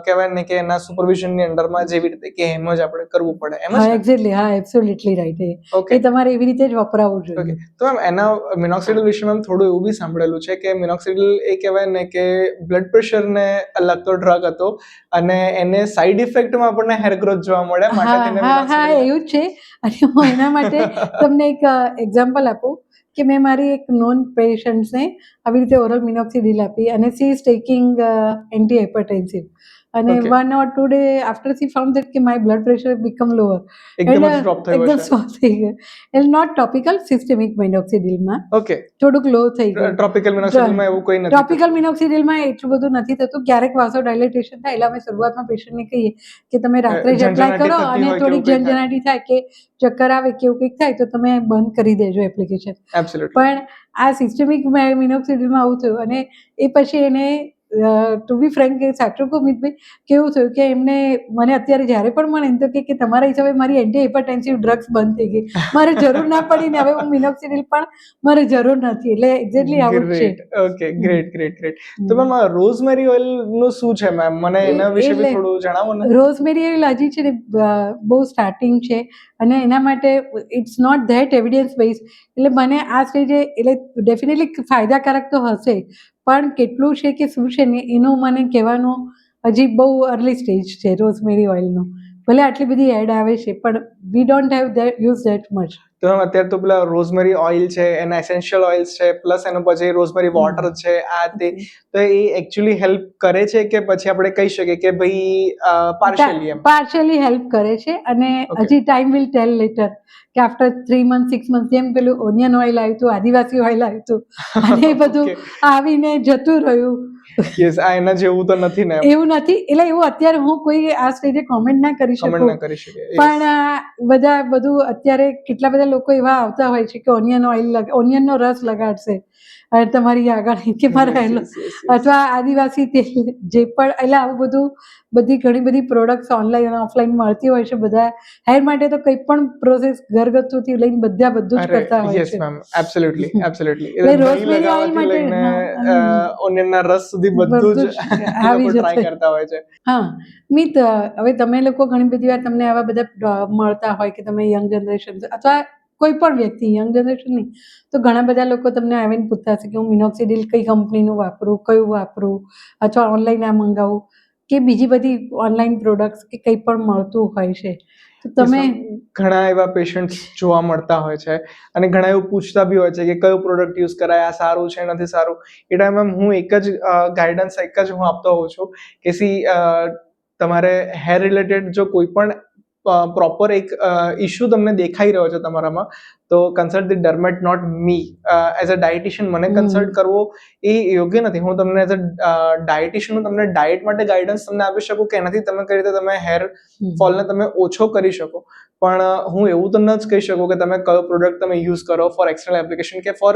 કહેવાય ને કે એના સુપરવિઝનની અંડરમાં જેવી રીતે કે એમ જ આપણે કરવું પડે એમ હા, જ ને? એક્ઝેક્ટલી. હા, એબ્સોલ્યુટલી રાઈટ. Okay. એ તમારે એવી રીતે જ વપરાવવું ઓકે. જોઈએ. તો મેમ એના મિનોક્સિડિલ વિશે મેમ થોડું એવું બી સાંભળેલું છે કે મિનોક્સિડિલ એ કહેવાય ને કે બ્લડ પ્રેશરને લગતો ડ્રગ હતો અને એને સાઈડ ઇફેક્ટમાં આપણને હેર ગ્રોથ જોવા મળે, માટે થઈને હા minoxidil લે? એવું જ છે. અને હું એના માટે તમને એક એક્ઝામ્પલ આપું કે મેં મારી એક નોન પેશન્ટ્સને આવી રીતે ઓરલ મિનોક્સિડિલ આપી અને સી ઇઝ ટેકિંગ એન્ટી હાઇપરટેન્સિવ અને Okay. 1 or 2 day after she found that કે my blood pressure become lower એકદમ જ ડ્રોપ થયું એકદમ હશે. સ્લો થઈ ગયું. એટલે નોટ ટોપિકલ સિસ્ટેમિક મિનોક્સિડિલમાં ઓકે, થોડુંક લો થઈ ગયું. ટ્રોપિકલ મિનોક્સિડિલમાં એવું કોઈ નથી ટોપિકલ થતું. મિનોક્સિડિલમાં એટલું બધું નથી થતું. ક્યારેક વાસો ડાયલેટેશન થાય એટલે અમે શરૂઆતમાં પેશન્ટને કહીએ કે તમે રાત્રે જ એપ્લાય ઝંઝનાટી કરો થતી અને હોય કે એવું થોડીક કંઈ થાય. ઝંઝનાટી થાય કે ચક્કર આવે કે એવું કંઈક થાય તો તમે બંધ કરી દેજો એપ્લિકેશન. Absolutely. પણ આ સિસ્ટેમિક મિનોક્સિડિલમાં આવું થયું અને એ પછી એને ટુ બી ફ્રેન્ક સાચું કહું મિતભાઈ કેવું થયું કે એમને મને અત્યારે જ્યારે પણ મળે ને તો કે તમારા હિસાબે મારી એન્ટી હાઇપરટેન્સિવ ડ્રગ્સ બંધ થઈ ગઈ, મારે જરૂર ના પડી ને હવે હું મિનોક્સિડિલ પણ મારે જરૂર નથી. એટલે એક્ઝેક્ટલી આવું જ છે. ગ્રેટ. Okay, great. તો મેમ રોઝમેરી ઓઇલ નું શું છે મેમ? મને એના વિશે બી થોડું જણાવો ને. રોઝમેરી ઓઇલ હજી છે ને બહુ સ્ટાર્ટિંગ છે અને એના માટે it's not that evidence base. એટલે મને આ સ્ટેજે એટલે ડેફિનેટલી ફાયદાકારક તો હશે પણ કેટલું છે કે શું છે ને એનું મને કહેવાનું હજી બહુ અર્લી સ્ટેજ છે રોઝમેરી ઓઇલનું. ભલે આટલી બધી એડ આવે છે પણ we don't have use that much. તો મેમ અત્યારે તો પેલા રોઝમેરી ઓઇલ છે, એના એસેન્શિયલ ઓઇલ્સ છે, પ્લસ એનો પછી રોઝમેરી વોટર છે, આ તે. તો એ એકચ્યુઅલી હેલ્પ કરે છે કે પછી આપણે કહી શકીએ કે ભાઈ પાર્શિયલી એમ? પાર્શિયલી હેલ્પ કરે છે અને Okay. હજી ટાઈમ વિલ ટેલ લેટર કે આફ્ટર 3 months 6 months જેમ પેલું ઓનિયન ઓઇલ આવ્યું હતું, આદિવાસી ઓઇલ આવ્યું હતું અને એ બધું Okay. આવીને જતું રહ્યું. યસ, આ એના જેવું તો નથી ને? એવું નથી. એટલે એવું અત્યારે હું કોઈ આ સ્ટેજે કોમેન્ટ ના કરી કમેન્ટ શકું ના કરી શકીએ. પણ બધું અત્યારે કેટલા બધા લોકો એવા આવતા હોય છે કે ઓનિયન ઓઇલ ઓનિયનનો રસ લગાડશે અને તમારી આગળ કે મારા અથવા આદિવાસી તેલ જે પણ એટલે આવું બધું બધી ઘણી બધી પ્રોડક્ટ્સ ઓનલાઈન અને ઓફલાઈન મળતી હોય છે. બધા હેર માટે તો કંઈ પણ પ્રોસેસ ઘરગથ્થુથી લઈને બધું જ કરતા હોય યસ છે. Ma'am, absolutely. એટલે રોઝમેરી ઓઇલ માટે લઈને ઓનિયનના રસ સુધી બધું જ આવી લોકો ટ્રાય જશે. કરતા હોય છે. હા મિત, હવે તમે લોકો ઘણી બધી વાર તમને આવા બધા મળતા હોય કે તમે યંગ જનરેશન અથવા કોઈ પણ વ્યક્તિ યંગ જનરેશન નહીં તો ઘણા બધા લોકો તમને આવીને પૂછતા હશે કે હું મિનોક્સિડિલ કઈ કંપનીનું વાપરું, કયું વાપરું અથવા ઓનલાઈન આ મંગાવું કે બીજી બધી ઓનલાઈન પ્રોડક્ટ્સ કે કંઈ પણ મળતું હોય છે તો તમે ઘણા એવા પેશન્ટ્સ જોવા મળતા હોય છે અને ઘણા એવું પૂછતા બી હોય છે કે કયું પ્રોડક્ટ યુઝ કરાય, આ સારું છે નથી સારું. એ ટાઈમે હું એક જ ગાઈડન્સ હું આપતો હોઉં છું કે તમારે હેર રિલેટેડ જો કોઈ પણ પ્રોપર એક ઇશ્યુ તમને દેખાઈ રહ્યો છે તમારામાં તો consult the derm, not me. As a dietitian મને કન્સલ્ટ કરવો એ યોગ્ય નથી. હું તમને એઝ અ ડાયટિશિયન તમને ડાયટ માટે ગાઈડન્સ તમને આપી શકું કે એનાથી તમે કઈ રીતે તમે હેર ફોલને તમે ઓછો કરી શકો. પણ હું એવું તો ન જ કહી શકું કે તમે કયો પ્રોડક્ટ તમે યુઝ કરો ફોર એક્સટર્નલ એપ્લિકેશન કે ફોર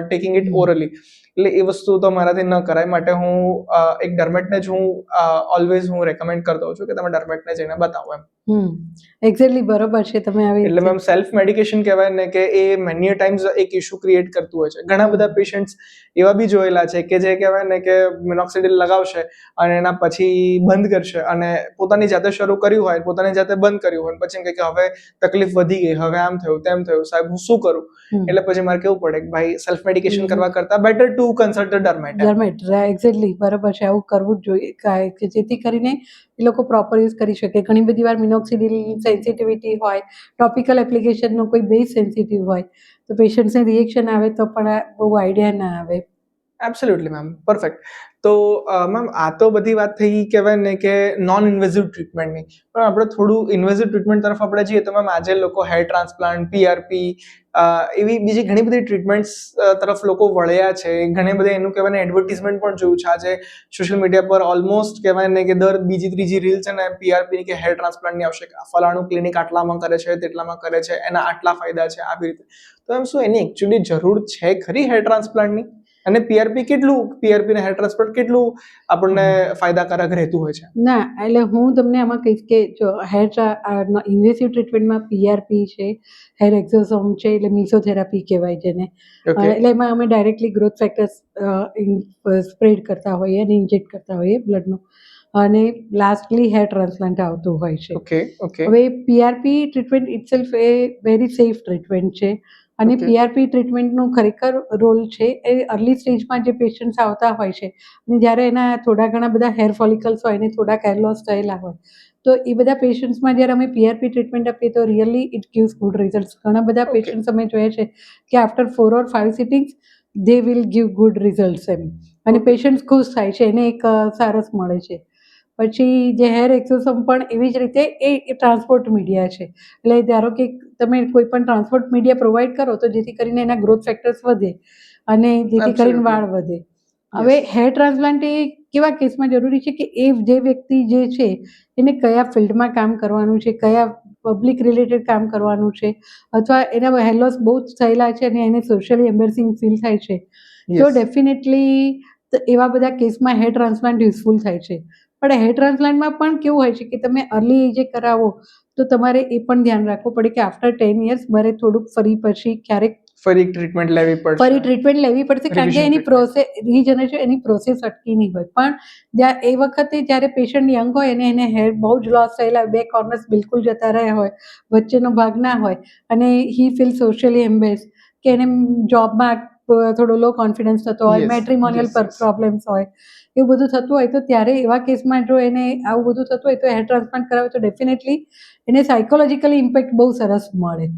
ટેકિંગ ઇટ ઓરલી. એટલે એ વસ્તુ તો મારાથી ન કરાય. માટે હું એક ડર્મેટને જ હું ઓલવેઝ હું રેકમેન્ડ કરતો હોઉં છું કે તમે ડર્મેટને જઈને બતાવો એમ. એક્ઝેક્ટલી બરોબર છે. તમે આવી એટલે મેમ સેલ્ફ મેડિકેશન કહેવાય ને કે એ મેની ટાઈમ્સ એક ઇશ્યુ ક્રિએટ કરતું હોય છે. ઘણા બધા પેશન્ટ્સ એવા બી જોયેલા છે કે જે કહેવાય ને કે મિનોક્સિડિલ લગાવશે અને એના પછી બંધ કરશે અને પોતાની જાતે શરૂ કર્યું હોય, પોતાની જાતે બંધ કર્યું હોય, પછી એમ કહે કે હવે તકલીફ વધી ગઈ, હવે આમ થયું તેમ થયું, સાહેબ હું શું કરું? એટલે પછી મારે કેવું પડે કે ભાઈ સેલ્ફ મેડિકેશન કરવા કરતા better to consult the derm. Exactly બરોબર છે. આવું કરવું જ જોઈએ કે જેથી કરીને એ લોકો પ્રોપર યુઝ કરી શકે. ઘણી બધી વાર મિનોક્સિડિલ સેન્સિટિવિટી હોય, ટોપિકલ એપ્લિકેશનનો કોઈ બેઝ સેન્સિટિવ હોય તો પેશન્ટ્સને રિએક્શન આવે તો પણ બહુ આઈડિયા ના આવે. Absolutely ma'am, perfect. તો મેમ આ તો બધી વાત થઈ કહેવાય ને કે નોન ઇન્વેઝિવ ટ્રીટમેન્ટની. પણ આપણે થોડું ઇન્વેઝિવ ટ્રીટમેન્ટ તરફ આપણે જઈએ તો મેમ આજે લોકો હેર ટ્રાન્સપ્લાન્ટ, PRP એવી બીજી ઘણી બધી ટ્રીટમેન્ટ્સ તરફ લોકો વળ્યા છે. ઘણી બધી એનું કહેવાય ને એડવર્ટિઝમેન્ટ પણ જોયું છે આજે સોશિયલ મીડિયા પર. ઓલમોસ્ટ કહેવાય ને કે દર બીજી ત્રીજી રીલ છે ને PRP કે હેર ટ્રાન્સપ્લાન્ટની આવશે. ફલાણું ક્લિનિક આટલામાં કરે છે, તેટલામાં કરે છે, એના આટલા ફાયદા છે, આવી રીતે. તો એમ શું એની એકચ્યુઅલી જરૂર છે ખરી હેર ટ્રાન્સપ્લાન્ટની? અને PRP ને હેર ટ્રાન્સપ્લાન્ટ કેટલું આપણને ફાયદાકારક રહેતું હોય છે? ના, એટલે હું તમને આમાં કહીશ કે જો ઇન્વેસિવ ટ્રીટમેન્ટમાં PRP છે, હેર એક્ઝોસોમ છે, એટલે મિસોથેરાપી કહેવાય જેને. એટલે એમાં અમે ડાયરેક્ટલી ગ્રોથ ફેક્ટર્સ સ્પ્રેડ કરતા હોઈએ અને ઇન્જેક્ટ કરતા હોઈએ બ્લડમાં. અને લાસ્ટલી હેર ટ્રાન્સપ્લાન્ટ આવતું હોય છે. હવે PRP ટ્રીટમેન્ટ ઇટસેલ્ફ એ વેરી સેફ ટ્રીટમેન્ટ છે અને PRP ટ્રીટમેન્ટનું ખરેખર રોલ છે એ અર્લી સ્ટેજમાં જે પેશન્ટ્સ આવતા હોય છે અને જ્યારે એના થોડા ઘણા બધા હેર ફોલિકલ્સ હોય અને થોડાક હેર લોસ થયેલા હોય તો એ બધા પેશન્ટ્સમાં જ્યારે અમે PRP ટ્રીટમેન્ટ આપીએ તો really it gives good result. ઘણા બધા Okay. પેશન્ટ્સ અમે જોયા છે કે after 4 or 5 sittings they will give good results એમ, અને Okay. પેશન્ટ્સ ખુશ થાય છે, એને એક સારસ મળે છે. પછી જે હેર એક્સોસોમ પણ એવી જ રીતે એ ટ્રાન્સપોર્ટ મીડિયા છે. એટલે ધારો કે તમે કોઈ પણ ટ્રાન્સપોર્ટ મીડિયા પ્રોવાઈડ કરો તો જેથી કરીને એના ગ્રોથ ફેક્ટર્સ વધે અને જેથી કરીને Absolutely. વાળ વધે. હવે હેર ટ્રાન્સપ્લાન્ટ એ કેવા કેસમાં જરૂરી છે કે એ જે વ્યક્તિ જે છે એને કયા ફિલ્ડમાં કામ કરવાનું છે, કયા પબ્લિક રિલેટેડ કામ કરવાનું છે, અથવા એના હેર લોસ બહુ જ થયેલા છે અને એને સોશિયલી એમ્બેરસિંગ ફીલ થાય છે, તો Yes. ડેફિનેટલી એવા બધા કેસમાં હેર ટ્રાન્સપ્લાન્ટ યુઝફુલ થાય છે. પણ હેર ટ્રાન્સપ્લાન્ટમાં પણ કેવું હોય છે કે તમે અર્લી એજે કરાવો તો તમારે એ પણ ધ્યાન રાખવું પડે કે આફ્ટર 10 years મારે થોડુંક ફરી પછી ક્યારેક ફરી ટ્રીટમેન્ટ લેવી પડશે. ફરી ટ્રીટમેન્ટ લેવી પડશે, કારણ કે Revision એની પ્રોસેસ રીજનરેશન, એની પ્રોસેસ અટકી નહીં હોય. પણ એ વખતે જ્યારે પેશન્ટ યંગ હોય અને એને હેર બહુ જ લોસ થયેલા, 2 કોર્નર્સ બિલકુલ જતા રહ્યા હોય, વચ્ચેનો ભાગ ના હોય અને હી ફીલ સોશિયલી એમ્બેસ, કે એને જોબમાં થોડો લો કોન્ફિડન્સ થતો હોય, Yes, matrimonial yes, yes. Problems હોય, એવું બધું થતું હોય, તો ત્યારે એવા કેસમાં જો એને આવું બધું થતું હોય તો હેર ટ્રાન્સપ્લાન્ટ કરાવે તો ડેફિનેટલી એને સાયકોલોજીકલી ઇમ્પેક્ટ બહુ સરસ મળે.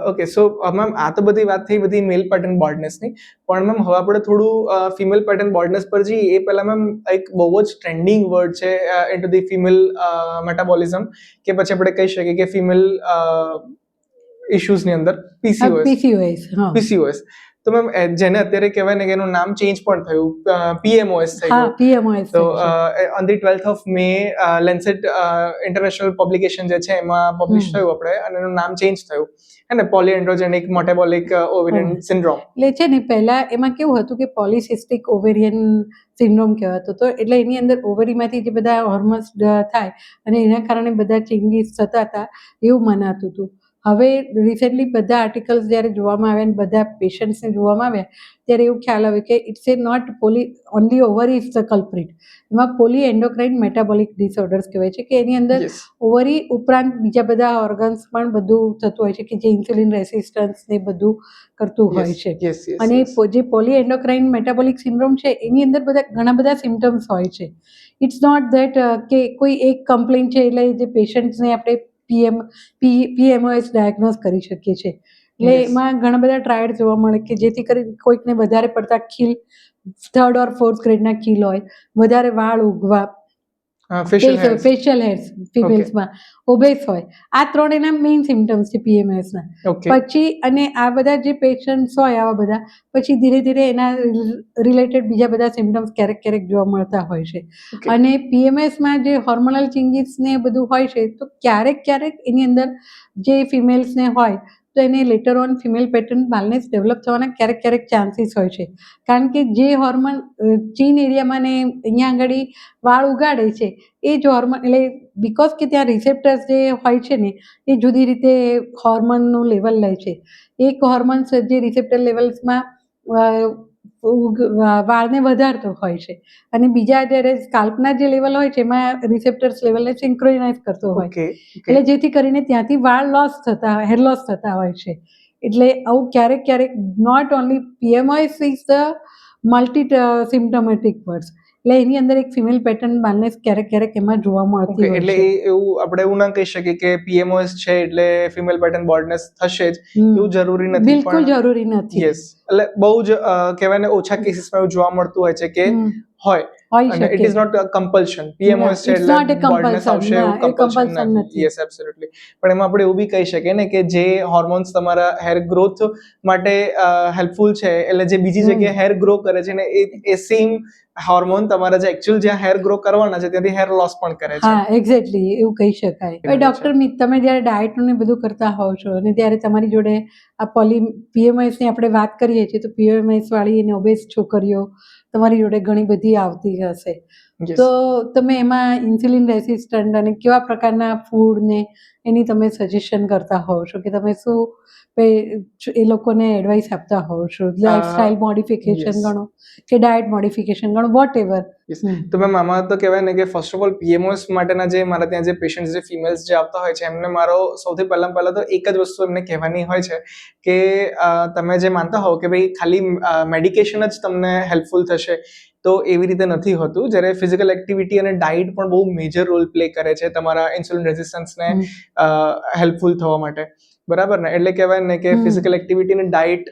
ઓકે, સો મેમ આ તો બધી વાત થઈ બધી મેલ પેટર્ન બોલ્ડનેસની, પણ મેમ હવે આપણે થોડું ફિમેલ પેટર્ન બોલ્ડનેસ પર જઈએ એ પહેલા મેમ એક બહુ જ ટ્રેન્ડિંગ વર્ડ છે ઇન્ટુ ધી ફિમેલ મેટાબોલિઝમ, કે પછી આપણે કહી શકીએ કે ફિમેલ ઇશ્યુઝની અંદર PCOS, હા PCOS. તો મેમ જેને અત્યારે કહેવાય ને કે એનું નામ ચેન્જ પણ થયું, PMOS થઈ હા, ગયું. PMOS તો થાય છે. On the 12th of May Lancet international publication જે છે એમાં પબ્લિશ થયું આપણે, અને એનું નામ ચેન્જ થયું હે ને, પોલીએન્ડ્રોજેનિક મેટાબોલિક ઓવેરિયન સિન્ડ્રોમ. એટલે છે ને પહેલા એમાં કેવું હતું કે પોલિસિસ્ટિક ઓવેરિયન સિન્ડ્રોમ કહેવાતો હતો. એટલે એની અંદર ઓવરીમાંથી જે બધા હોર્મોન્સ થાય અને એના કારણે બધા ચેન્જીસ થતા હતા એવું મનાતું હતું. હવે રિસેન્ટલી બધા આર્ટિકલ્સ જ્યારે જોવામાં આવ્યા અને બધા પેશન્ટ્સને જોવામાં આવ્યા ત્યારે એવું ખ્યાલ આવ્યો કે it's a not only ovary is the culprit. એમાં પોલી એન્ડોક્રાઇન મેટાબોલિક ડિસઓર્ડર્સ કહેવાય છે કે એની અંદર Yes. ઓવરી ઉપરાંત બીજા બધા ઓર્ગન્સ પણ બધું થતું હોય છે કે જે ઇન્સ્યુલિન રેસિસ્ટન્સ ને બધું કરતું હોય છે. Yes, yes, અને yes. જે પોલી એન્ડોક્રાઇન મેટાબોલિક સિન્ડ્રોમ છે એની અંદર ઘણા બધા સિમ્ટમ્સ હોય છે. ઇટ્સ નોટ ધેટ કે કોઈ એક કમ્પ્લેન છે એટલે જે પેશન્ટ્સને આપણે PMOS ડાયગ્નોઝ કરી શકીએ છીએ. એટલે Yes. એમાં ઘણા બધા ટ્રાયડ જોવા મળે કે જેથી કરી કોઈકને વધારે પડતા ખીલ, 3rd or 4th ગ્રેડના ખીલ હોય, વધારે વાળ ઉગવા, facial hairs. ફેશિયલ હેર્સ ફિમેલ્સમાં, ઓબેસ હોય, આ 3 એના મેઇન સિમ્ટમ્સ છે PMOSના. Okay. પછી અને આ બધા જે પેશન્ટ્સ હોય આવા બધા, પછી ધીરે ધીરે એના રિલેટેડ બીજા બધા સિમ્ટમ્સ ક્યારેક ક્યારેક જોવા મળતા હોય છે. Okay. અને PMSમાં જે હોર્મોનલ ચેન્જીસ ને બધું હોય છે તો ક્યારેક ક્યારેક એની અંદર જે ફિમેલ્સને હોય તો એને later on female pattern baldness develop થવાના ક્યારેક ક્યારેક ચાન્સીસ હોય છે. કારણ કે જે હોર્મોન ચીન એરિયામાં ને અહીંયા આગળ વાળ ઉગાડે છે એ જ હોર્મોન, એટલે બિકોઝ કે ત્યાં રિસેપ્ટર્સ જે હોય છે ને એ જુદી રીતે હોર્મોનનું લેવલ લે છે. એક હોર્મોન્સ જે રિસેપ્ટર લેવલ્સમાં વાળને વધારતો હોય છે અને બીજા જ્યારે સ્કાલ્પના જે લેવલ હોય છે એમાં રિસેપ્ટર્સ લેવલને સિન્ક્રોનાઇઝ કરતો હોય, Okay. એટલે જેથી કરીને ત્યાંથી વાળ લોસ થતા, હેર લોસ થતા હોય છે. એટલે આવું ક્યારેક ક્યારેક not only PMOS is the multi symptomatic words, એટલે એની અંદર એક ફિમેલ પેટર્ન બાલનેસ ક્યારેક ક્યારેક એમાં જોવા મળતી Okay, હોય એટલે છે. એવું આપણે એવું ના કહી શકીએ કે PMOS છે એટલે ફિમેલ પેટર્ન બોલ્ડનેસ થશે જ, એવું જરૂરી નથી. બિલકુલ જરૂરી નથી. યસ, એટલે બહુ જ કહેવાય ને ઓછા કેસીસમાં એવું જોવા મળતું હોય છે કે હોય, હોઈ અને શકે. It is not compulsion. PMOS છે It's not a એટલે બોલ્ડનેસ compulsion. આવશે ના, એવું એ કમ્પલ્શન compulsion નથી. નથી. Yes, absolutely. પણ એમાં આપણે એવું બી કહી શકીએ ને કે જે હોર્મોન્સ તમારા હેર ગ્રોથ માટે હેલ્પફુલ છે, એટલે જે બીજી જગ્યાએ હેર ગ્રો કરે છે ને એ સેમ હોર્મોન તમારા જે એકચ્યુઅલ જ્યાં હેર ગ્રો કરવાના છે ત્યાંથી હેર લોસ પણ કરે છે. હા, એક્ઝેક્ટલી એવું કહી શકાય. હવે ડૉક્ટર મિત, તમે જ્યારે ડાયટનું ને બધું કરતા હોવ છો અને ત્યારે તમારી જોડે આ PMS ની આપણે વાત કરીએ છીએ તો PMS વાળી અને ઓબેસ છોકરીઓ તમારી જોડે ઘણી બધી આવતી હશે. Yes. તો તમે એમાં ઇન્સ્યુલિન રેસિસ્ટન્ટ અને કેવા પ્રકારના ફૂડ ને એની તમે સજેશન કરતા હોવ છો કે તમે શું એ લોકોને એડવાઇસ આપતા હોવ છો? Lifestyle modification yes. ગણો કે ડાયટ મોડિફિકેશન ગણો, વોટ એવર, તો મેમ આમાં તો કહેવાય ને કે ફર્સ્ટ ઓફ ઓલ પીએમઓએસ માટેના જે મારા ત્યાં જે પેશન્ટ્સ જે ફિમેલ્સ જે આવતા હોય છે એમને મારો સૌથી પહેલા તો એક જ વસ્તુ એમને કહેવાની હોય છે કે તમે જે માનતા હોવ કે ભાઈ ખાલી મેડિકેશન જ તમને હેલ્પફુલ થશે, તો એવી રીતે નથી હોતું. જ્યારે ફિઝિકલ એક્ટિવિટી અને ડાયટ પણ બહુ મેજર રોલ પ્લે કરે છે તમારા ઇન્સ્યુલિન રેઝિસ્ટન્સને હેલ્પફુલ થવા માટે, બરાબર ને? એટલે કહેવાય ને કે ફિઝિકલ એક્ટિવિટી અને ડાયટ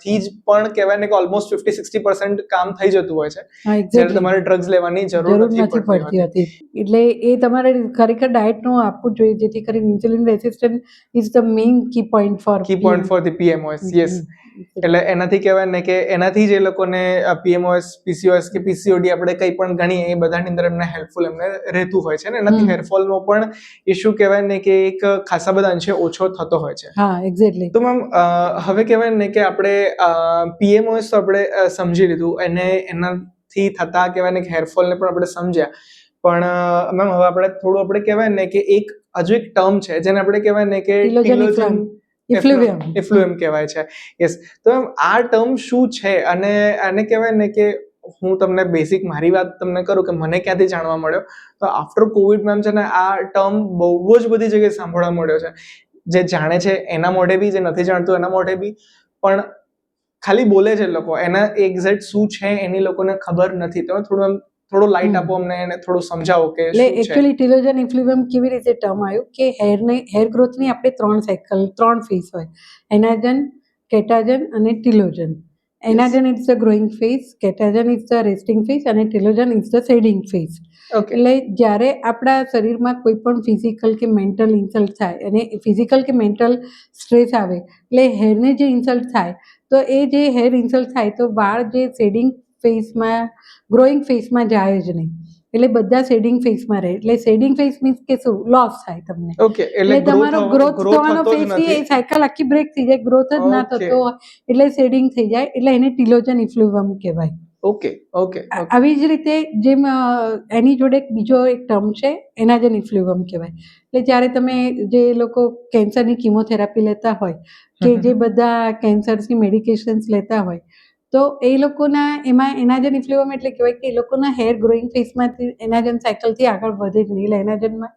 થી જ પણ કહેવાય ને કે ઓલમોસ્ટ 50-60% કામ થઈ જતું હોય છે, જ્યારે તમારે ડ્રગ્સ લેવાની જરૂર નથી પડતી હતી. એટલે એ તમારે ખરેખર ડાયટનું આપવું જોઈએ, જેથી કરીને insulin resistance is the main key point for the PMOS. Yes, એટલે એનાથી કહેવાય ને કે એનાથી જ એ લોકોને પીએમઓએસ, પીસીઓએસ કે પીસીઓડી આપણે કંઈ પણ ગણીએ એ બધાની અંદર એમને હેલ્પફુલ એમને રહેતું હોય છે ને એનાથી હેરફોલનો પણ ઇશ્યુ કહેવાય ને કે એક ખાસા બધા અંશે ઓછો થતો હોય છે. હા, એક્ઝેક્ટલી. તો મેમ હવે કહેવાય ને કે આપણે પીએમઓએસ તો આપણે સમજી લીધું અને એનાથી થતા કહેવાય ને કે હેરફોલને પણ આપણે સમજ્યા, પણ મેમ હવે આપણે કહેવાય ને કે એક હજુ એક ટર્મ છે જેને આપણે કહેવાય ને કે ઇફ્લુએમ કહેવાય છે. યસ, તો મેમ આ ટર્મ શું છે અને આને કહેવાય ને કે હું તમને બેઝિક મારી વાત તમને કરું કે મને ક્યાંથી જાણવા મળ્યો, તો આફ્ટર કોવિડ મેમ છે ને આ ટર્મ બહુ જ બધી જગ્યાએ સાંભળવા મળ્યો છે. જે જાણે છે એના મોઢે બી, જે નથી જાણતું એના મોઢે બી, પણ ખાલી બોલે છે લોકો, એના એક્ઝેક્ટ શું છે એની લોકોને ખબર નથી. તો થોડો લાઇટ આપો અમને અને થોડું સમજાવો કે એટલે એકચ્યુઅલી ટીલોજન ઇફ્લુએમ કેવી રીતે ટર્મ આવ્યું કે હેર ગ્રોથની આપણે 3 ફેઝ હોય: એનાજન, કેટાજન અને telogen. Anagen is the growing phase, catagen is the resting phase અને telogen is the shedding phase. એટલે જ્યારે આપણા શરીરમાં કોઈ પણ ફિઝિકલ કે મેન્ટલ ઇન્સલ્ટ થાય અને ફિઝિકલ કે મેન્ટલ સ્ટ્રેસ આવે એટલે હેરને જે ઇન્સલ્ટ થાય, તો એ જે હેર ઇન્સલ્ટ થાય તો વાળ જે શેડિંગ ફેઝમાં, ગ્રોઈંગ ફેઝમાં જાય જ નહીં. એટલે બધા શેડિંગ ફેઝમાં રહે. એટલે શેડિંગ ફેઝ મીન્સ કે શું? લોસ થાય તમને. એટલે તમારો ગ્રોથ થવાનો ફેઝ એ સાયકલ આખી બ્રેક થઈ જાય, ગ્રોથ જ ના થતો હોય એટલે શેડિંગ થઈ જાય, એટલે એને ટીલોજન ઇફ્લુએમ કહેવાય. ઓકે. આવી જ રીતે જેમ એની જોડે બીજો એક ટર્મ છે, એનાજન ઇફ્લુએમ કહેવાય. એટલે જ્યારે તમે જે લોકો કેન્સરની કિમોથેરાપી લેતા હોય કે જે બધા કેન્સર્સની મેડિકેશન્સ લેતા હોય, તો એ લોકોના એમાં એનાજન ઇફ્લુએમ એટલે કહેવાય કે એ લોકોના હેર ગ્રોઈંગ ફેઝમાંથી એનાજન સાયકલથી આગળ વધે જ નહીં, એટલે એનાજનમાં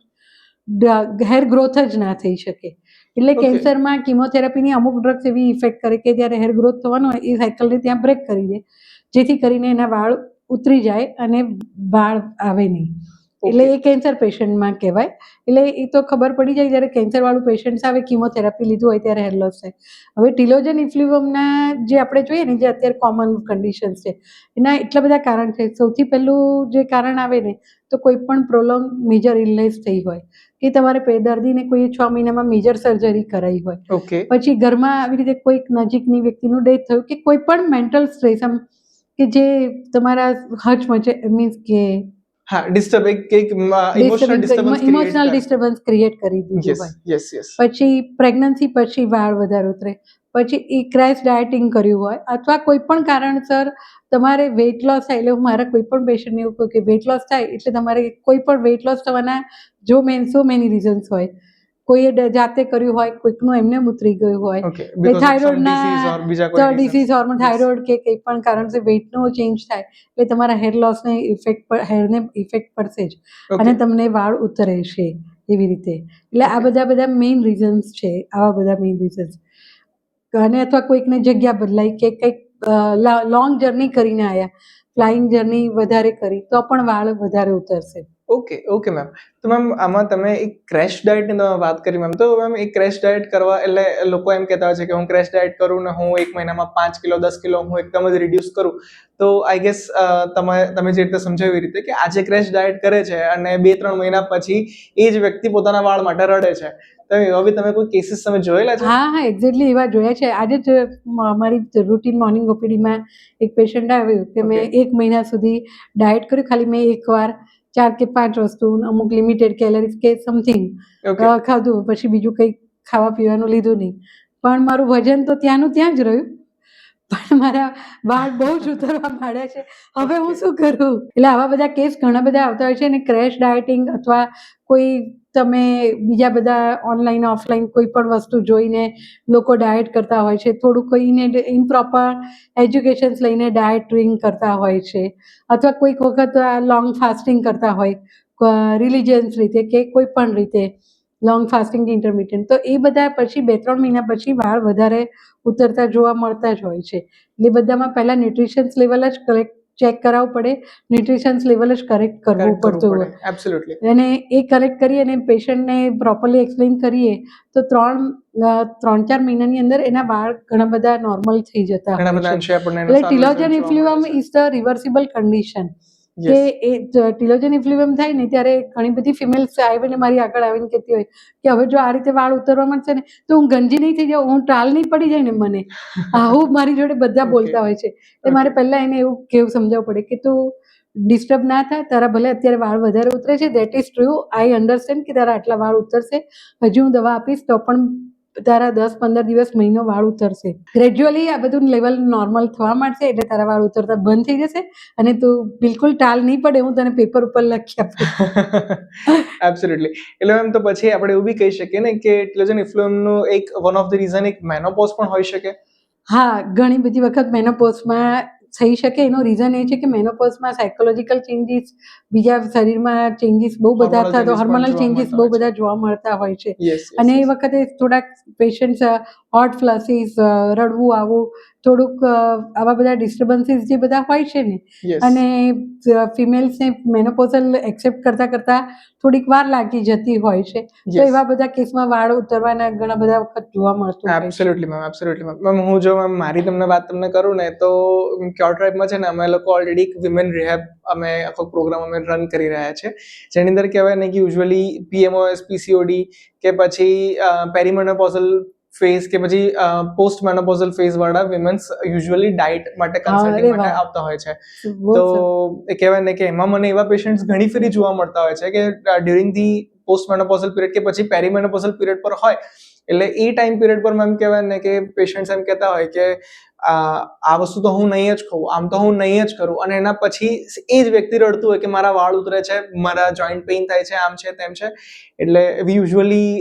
હેર ગ્રોથ જ ના થઈ શકે. એટલે કેન્સરમાં કિમોથેરાપીની અમુક ડ્રગ્સ એવી ઇફેક્ટ કરે કે જ્યારે હેર ગ્રોથ થવાનો હોય એ સાયકલને ત્યાં બ્રેક કરી દે, જેથી કરીને એના વાળ ઉતરી જાય અને વાળ આવે નહીં. એટલે એ કેન્સર પેશન્ટમાં કહેવાય. એટલે એ તો ખબર પડી જાય જ્યારે કેન્સરવાળું પેશન્ટ આવે, કિમોથેરાપી લીધું હોય ત્યારે હેર લોસ થાય. હવે ટીલોજન ઇફ્લુએમના જે આપણે જોઈએ ને, જે અત્યારે કોમન કન્ડિશન્સ છે, એના એટલા બધા કારણ છે. સૌથી પહેલું જે કારણ આવે ને, તો કોઈ પણ પ્રોલોંગ મેજર ઇલનેસ થઈ હોય કે તમારે દર્દીને કોઈ 6 મહિનામાં મેજર સર્જરી કરાવી હોય, પછી ઘરમાં આવી રીતે કોઈક નજીકની વ્યક્તિનું ડેથ થયું, કે કોઈ પણ મેન્ટલ સ્ટ્રેસ કે જે તમારા હચમચે મીન્સ કે ઇમોશનલ ડિસ્ટર્બન્સ ક્રિએટ કરી દીધું હોય, પછી પ્રેગ્નન્સી પછી વાળ વધારે ઉતરે, પછી એ ક્રેશ ડાયટિંગ કર્યું હોય, અથવા કોઈ પણ કારણસર તમારે વેઇટ લોસ થાય. એટલે હું મારા કોઈ પણ પેશન્ટને એવું કહું કે વેઇટ લોસ થાય એટલે તમારે કોઈ પણ વેઇટ લોસ થવાના સો મેની રીઝન્સ હોય. કોઈએ જાતે કર્યું હોય, કોઈકનું એમને ઉતરી ગયું હોય, થાઇરોઇડના ડિસીઝ, હોર્મોન થાઇરોઇડ કે કંઈ પણ કારણથી વેઇટનો ચેન્જ થાય એટલે તમારા હેર લોસને હેરને ઇફેક્ટ પડશે જ, અને તમને વાળ ઉતરે છે એવી રીતે. એટલે આ બધા મેઇન રીઝન્સ છે, આવા બધા મેઇન રીઝન્સ. અને અથવા કોઈકને જગ્યા બદલાઈ કે કંઈક લોંગ જર્ની કરીને આવ્યા, ફ્લાઇંગ જર્ની વધારે કરી તો પણ વાળ વધારે ઉતરશે. Okay ma'am. તો મેમ આમાં તમે એક ક્રેશ ડાયટની વાત કરી મેમ, તો મેમ એક ક્રેશ ડાયટ કરવા એટલે લોકો એમ કહેતા હોય છે કે હું ક્રેશ ડાયટ કરું ને હું 1 મહિનામાં 5 કિલો 10 કિલો હું એકદમ જ રિડ્યુસ કરું. તો આઈ ગેસ તમે જે રીતે સમજાવી રીતે કે આજે ક્રેશ ડાયટ કરે છે અને 2-3 મહિના પછી એ જ વ્યક્તિ પોતાના વાળ માટે રડે છે. હવે તમે કોઈ કેસીસ તમે જોયેલા છે? હા, એક્ઝેક્ટલી એવા જોયા છે. આજે જ મારી રૂટીન મોર્નિંગ ઓપીડીમાં એક પેશન્ટ આવ્યું કે મેં 1 મહિના સુધી ડાયટ કર્યું, ખાલી મેં એકવાર 4 કે 5 વસ્તુ અમુક લિમિટેડ કેલરીઝ કે સમથિંગ ખાધું, પછી બીજું કંઈ ખાવા પીવાનું લીધું નહીં, પણ મારું વજન તો ત્યાંનું ત્યાં જ રહ્યું, પણ મારા વાળ બહુ જ ઉતરવા માંડ્યા છે. હવે હું શું કરું? એટલે આવા બધા કેસ ઘણા બધા આવતા હોય છે. અને ક્રેશ ડાયટિંગ અથવા કોઈ તમે બીજા બધા ઓનલાઈન ઓફલાઈન કોઈ પણ વસ્તુ જોઈને લોકો ડાયટ કરતા હોય છે, થોડું કોઈને ઇમ્પ્રોપર એજ્યુકેશન્સ લઈને ડાયટિંગ કરતા હોય છે, અથવા કોઈક વખત લોંગ ફાસ્ટિંગ કરતા હોય રિલિજિયન્સ રીતે કે કોઈ પણ રીતે લોંગ ફાસ્ટિંગ ઇન્ટરમિડિયન્ટ, તો એ બધા પછી 2-3 મહિના પછી વાળ વધારે ઉતરતા જોવા મળતા જ હોય છે. એટલે બધામાં પહેલાં ન્યુટ્રિશન્સ લેવલ જ કરેક્ટ ચેક કરાવવું પડે, ન્યુટ્રિશન્સ લેવલ જ કરેક્ટ કરવું પડતું હોય, એબ્સોલ્યુટલી અને એ કરેક્ટ કરી અને પેશન્ટને પ્રોપરલી એક્સપ્લેન કરીએ તો 3-4 મહિનાની અંદર એના વાળ ઘણા બધા નોર્મલ થઈ જતા ઘણા હોય બધા છે. અંશે આપણને એટલે ટીલોજન ઇન્ફ્લુએમ ઇઝ ધ રિવર્સિબલ કન્ડિશન, કે એ ટીલોજન ઇન્ફ્લુએમ થાય ને ત્યારે ઘણી બધી ફિમેલ્સ આવીને મારી આગળ આવીને કહેતી હોય કે હવે જો આ રીતે વાળ ઉતરવા માંડશે ને તો હું ગંજી નહીં થઈ જાઉં, હું ટાલ નહીં પડી જાય ને મને, આવું મારી જોડે બધા બોલતા હોય છે. એટલે મારે પહેલા એને એવું કેવું સમજાવવું પડે કે તું ડિસ્ટર્બ ના થાય, તારા ભલે અત્યારે વાળ વધારે ઉતરે છે, that is true, I understand કે તારા આટલા વાળ ઉતરશે, હજી હું દવા આપીશ તો પણ તારા 10-15 દિવસ મહિનો વાળ ઉતરશે, ગ્રેજ્યુઅલી આ બધું લેવલ નોર્મલ થવા માંડશે એટલે તારા વાળ ઉતરતા બંધ થઈ જશે અને તું બિલકુલ ટાલ નહીં પડે, હું તને પેપર ઉપર લખી આપીશ. એબ્સોલ્યુટલી. એટલે મેમ તો પછી આપણે એવું બી કહી શકીએ ને કે ટીલોજન ઇન્ફ્લુએમનું એક વન ઓફ ધ રીઝન એક મેનોપોઝ પણ હોઈ શકે. હા, ઘણી બધી વખત મેનોપોઝમાં થઈ શકે. એનું રીઝન એ છે કે મેનોપોઝમાં સાયકોલોજીકલ ચેન્જીસ, બીજા શરીરમાં ચેન્જીસ બહુ બધા થતા, હોર્મોનલ ચેન્જીસ બહુ બધા જોવા મળતા હોય છે, અને એ વખતે થોડાક પેશન્ટ્સ હોટ ફ્લસીસ, રડવું આવું, થોડુંક આવા બધા ડિસ્ટર્બન્સીસ જે બધા હોય છે ને, અને ફિમેલ્સને મેનોપોઝલ એક્સેપ્ટ કરતા કરતા થોડીક વાર લાગી જતી હોય છે, તો એવા બધા કેસમાં વાળ ઉતરવાના ઘણા બધા વખત જોવા મળતું હોય છે. Absolutely ma'am, absolutely ma'am. Ma'am હું જો મેમ મારી તમને વાત કરું ને તો ક્યોર ટ્રાઇબમાં છે ને અમે લોકો ઓલરેડી એક વિમેન રિહેબ અમે આખો પ્રોગ્રામ અમે રન કરી રહ્યા છે, જેની અંદર કહેવાય ને કે યુઝ્યુઅલી PMOS, PCOD કે પછી પેરીમેનોપોઝલ ફેઝ કે પછી પોસ્ટ મેનોપોઝલ ફેઝ વાળા વિમેન્સ યુઝ્યુઅલી ડાયટ માટે કન્સલ્ટિંગ માટે આવતા હોય છે. તો એ કહેવાય ને કે એમાં મને એવા પેશન્ટ્સ ઘણી ફરી જોવા મળતા હોય છે કે during the post menopausal period કે પછી પેરીમેનોપોઝલ પીરિયડ પર હોય, એટલે એ ટાઈમ પીરિયડ પર એમ કહેવાય ને કે પેશન્ટ્સ એમ કહેતા હોય કે આ વસ્તુ તો હું નહીં જ ખાઉં, આમ તો હું નહીં જ કરું, અને એના પછી એ જ વ્યક્તિ રડતું હોય કે મારા વાળ ઉતરે છે, મારા જોઈન્ટ પેઇન થાય છે, આમ છે તેમ છે. એટલે we usually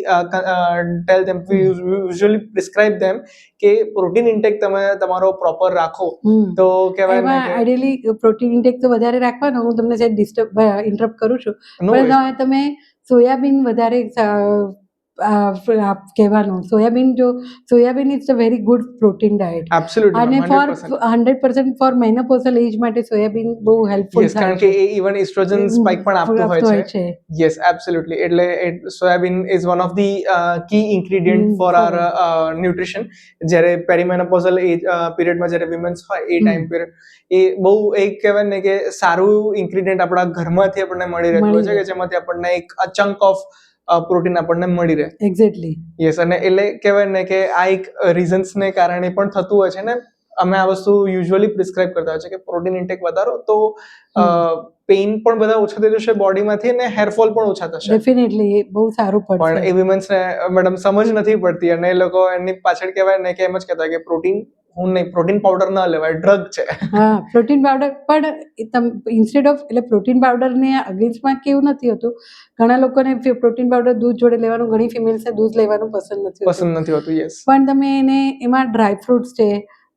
tell them, we usually prescribe them કે પ્રોટીન ઇન્ટેક તમે તમારો પ્રોપર રાખો તો કહેવાય ને કે આઈડિયલી પ્રોટીન ઇન્ટેક તો વધારે રાખવાનો. હું તમને સેટ ઇન્ટરપ્ટ કરું છું, પણ તમે સોયાબીન વધારે કહેવાનું. Soybean is a very good protein diet, અને ફોર 100% ફોર મેનોપોઝલ એજ માટે સોયાબીન બહુ હેલ્પફુલ થાય કારણ કે એ ઇવન એસ્ટ્રોજન સ્પાઇક પણ આપતું હોય છે. Yes, absolutely. એટલે soybean is one of the key ingredient for our nutrition. જ્યારે પેરીમેનોપોઝલ એજ પીરિયડમાં જ્યારે વિમેન્સ હોય એ ટાઈમ પીરિયડ એ બહુ એક કહેવાય ને કે સારું ઇન્ગ્રેડિયન્ટ આપણા ઘરમાંથી આપણને મળી રહેતું હોય છે કે જેમાંથી આપણને એક ચંક ઓફ પ્રોટીન આપણને મળી રહે. એક્ઝેક્ટલી. યસ, અને એટલે કહેવાય ને કે આ એક રીઝન્સને કારણે પણ થતું હોય છે ને અમે આ વસ્તુ યુઝ્યુઅલી પ્રિસ્ક્રાઇબ કરતા હોય છે કે પ્રોટીન ઇન્ટેક વધારો તો પેઇન પણ બધા ઓછા થઈ જશે બોડીમાંથી અને હેરફોલ પણ ઓછા થશે. ડેફિનેટલી બહુ સારું પડશે. પણ એ વિમેન્સને મેડમ સમજ નથી પડતી, અને એ લોકો એની પાછળ કહેવાય ને કે એમ જ કહેતા કે પ્રોટીન હું નહીં, પ્રોટીન પાવડર ન લેવાય, ડ્રગ છે. હા, પ્રોટીન પાવડર પણ ઇન્સ્ટેડ ઓફ, એટલે પ્રોટીન પાવડરને અગેન્સ્ટમાં કેવું નથી હોતું, ઘણા લોકોને પ્રોટીન પાવડર દૂધ જોડે લેવાનું, ઘણી ફિમેલ્સને દૂધ લેવાનું પસંદ નથી હોતું. યસ, પણ તમે એને એમાં ડ્રાય ફ્રૂટ્સ છે,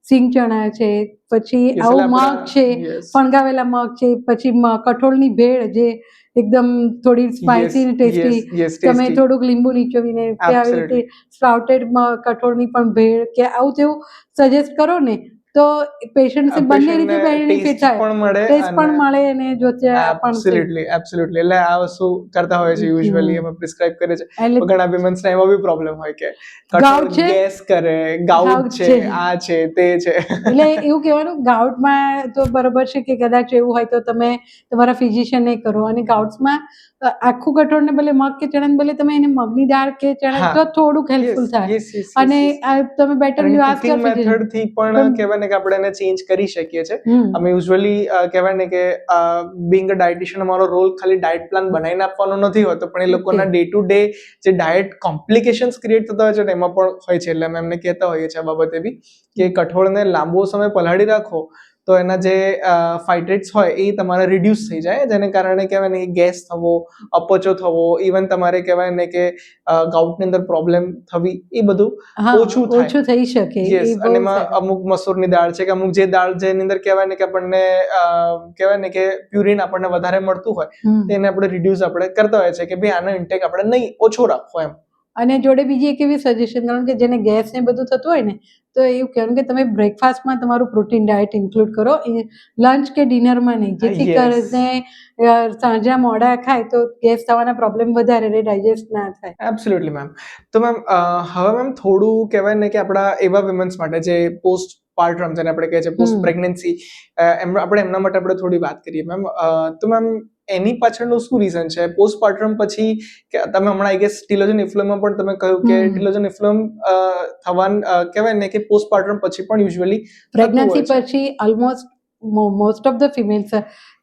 સિંગ ચણા છે, પછી આવું મગ છે, ફણગાવેલા મગ છે, પછી કઠોળની ભેળ જે એકદમ થોડી સ્પાઇસી અને ટેસ્ટી, તમે થોડુંક લીંબુ નીચોવીને કે આવી રીતે સ્પ્રાઉટેડ કઠોળની પણ ભેળ કે આવું તેવું સજેસ્ટ કરો ને તો પેશન્ટ બંને રીતે બેનિફિટ થાય, ટેસ્ટ પણ મળે અને જો એબ્સોલ્યુટલી. એટલે આ વસ્તુ કરતા હોય છે યુઝ્યુઅલી અમે પ્રિસ્ક્રાઇબ કરે છે. ઘણા વિમેન્સને એમાં બી પ્રોબ્લેમ હોય કે કઠોળ ગેસ કરે, ગાઉટ છે, આ છે, તે છે. એટલે એવું કહેવાનું, ગાઉટમાં તો બરોબર છે કે કદાચ એવું હોય તો તમે તમારા ફિઝિશિયનને કરો, અને ગાઉટ્સમાં આખું કઠોળને બદલે મગ કે ચણાને બદલે તમે એને મગની દાળ કે ચણા તો થોડુંક હેલ્પફુલ થાય, અને તમે બેટર યુઝ કરી મેથડથી પણ કહેવાય ને કે આપણે એને ચેન્જ કરી શકીએ છીએ. અમે યુઝ્યુઅલી કહેવાય ને કે બીંગ અ ડાયટિશિયન અમારો રોલ ખાલી ડાયટ પ્લાન બનાવીને આપવાનો નથી હોતો, પણ એ લોકોના ડે ટુ ડે જે ડાયટ કોમ્પ્લિકેશન્સ ક્રિએટ થતા હોય છે એમાં પણ હોય છે. એટલે અમે એમને કહેતા હોઈએ છીએ આ બાબતે બી કે કઠોળને લાંબો સમય પલાળી રાખો તો એના જે ફાઇટ્રેટ્સ હોય એ તમારે રિડ્યુસ થઈ જાય, જેને કારણે કહેવાય ને ગેસ થવો, અપચો થવો, ઇવન તમારે કહેવાય ને કે ગાઉટની અંદર પ્રોબ્લેમ થવી, એ બધું ઓછું થઈ શકે. યસ. અને એમાં અમુક મસૂરની દાળ છે કે અમુક જે દાળ જેની અંદર કહેવાય ને કે આપણને કહેવાય ને કે પ્યુરિન આપણને વધારે મળતું હોય, તેને આપણે રિડ્યુસ આપણે કરતા હોય છે કે ભાઈ આનો ઇન્ટેક આપણે નહીં, ઓછો રાખવો એમ. અને જોડે બીજી એક એવી સજેશન, કારણ કે જેને ગેસ ને બધું થતું હોય ને, તો એવું કહેવાનું કે તમે બ્રેકફાસ્ટમાં તમારું પ્રોટીન ડાયટ ઇન્ક્લુડ કરો, લંચ કે ડિનરમાં નહીં, જેથી કરીને સાંજે મોડા ખાય તો ગેસ થવાના પ્રોબ્લેમ વધારે રહે, ડાયજેસ્ટ ના થાય. Absolutely ma'am. તો મેમ હવે મેમ થોડું કહેવાય ને કે આપણા એવા વિમેન્સ માટે જે પોસ્ટ પાર્ટમ જેને આપણે કહે છે પોસ્ટ પ્રેગ્નન્સી, આપણે એમના માટે આપણે થોડી વાત કરીએ મેમ. તો મેમ એની પાછળનું શું રીઝન છે પોસ્ટપાર્ટમ પછી? કે તમે હમણાં આઈ ગેસ ટીલોજન ઇન્ફ્લુએન્સમાં પણ તમે કહ્યું કે ટીલોજન ઇન્ફ્લુએન્સ થવાનું કહેવાય ને કે પોસ્ટપાર્ટમ પછી પણ યુઝ્યુઅલી પ્રેગ્નન્સી પછી almost most of the females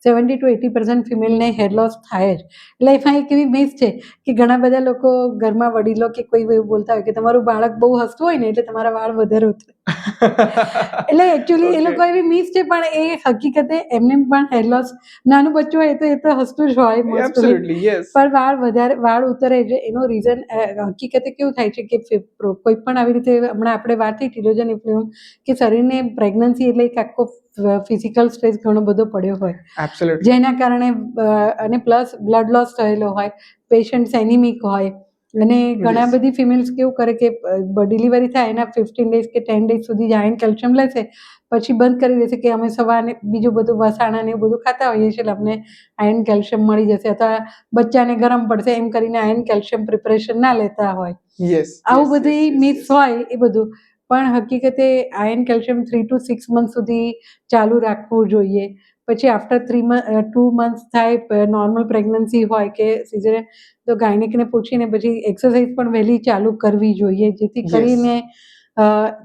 70 to 80% ફિમેલને હેર લોસ થાય જ. એટલે એમાં એક એવી મિથ છે કે ઘણા બધા લોકો ઘરમાં વડીલો કે કોઈ એવું બોલતા હોય કે તમારું બાળક બહુ હસતું હોય ને એટલે તમારા વાળ વધારે ઉતરે. એટલે એકચ્યુઅલી એ લોકો એવી મિથ છે, પણ એ હકીકતે એમને પણ હેર લોસ, નાનું બચ્ચું હોય તો એ તો હસતું જ હોય મોસ્ટલી, પણ વાળ ઉતરે છે એનો રીઝન હકીકતે કેવું થાય છે કે કોઈ પણ આવી રીતે હમણાં આપણે વાત થઈ ટીલોજન ઇન્ફ્લુએન્સ કે શરીરને પ્રેગ્નન્સી એટલે એક આખો ફિઝિકલ સ્ટ્રેસ ઘણો બધો પડ્યો હોય, જેના કારણે અને પ્લસ બ્લડ લોસ થયેલો હોય, પેશન્ટ એનિમિક હોય, અને ઘણા બધી ફિમેલ્સ કેવું કરે કે ડિલિવરી થાય એના 15 days કે 10 days સુધી આયર્ન કેલ્શિયમ લેશે, પછી બંધ કરી દેશે કે અમે સવારને બીજું બધું વસાણા ને એવું બધું ખાતા હોઈએ છીએ એટલે અમને આયર્ન કેલ્શિયમ મળી જશે, અથવા બચ્ચાને ગરમ પડશે એમ કરીને આયર્ન કેલ્શિયમ પ્રિપરેશન ના લેતા હોય. આવું બધી મિથ્સ હોય એ બધું, પણ હકીકતે આયર્ન કેલ્શિયમ 3 to 6 months સુધી ચાલુ રાખવું જોઈએ. પછી આફ્ટર 2 months થાય, નોર્મલ પ્રેગ્નન્સી હોય કે સિઝેરિયન, તો ગાયનેકને પૂછીને પછી એક્સરસાઇઝ પણ વહેલી ચાલુ કરવી જોઈએ, જેથી કરીને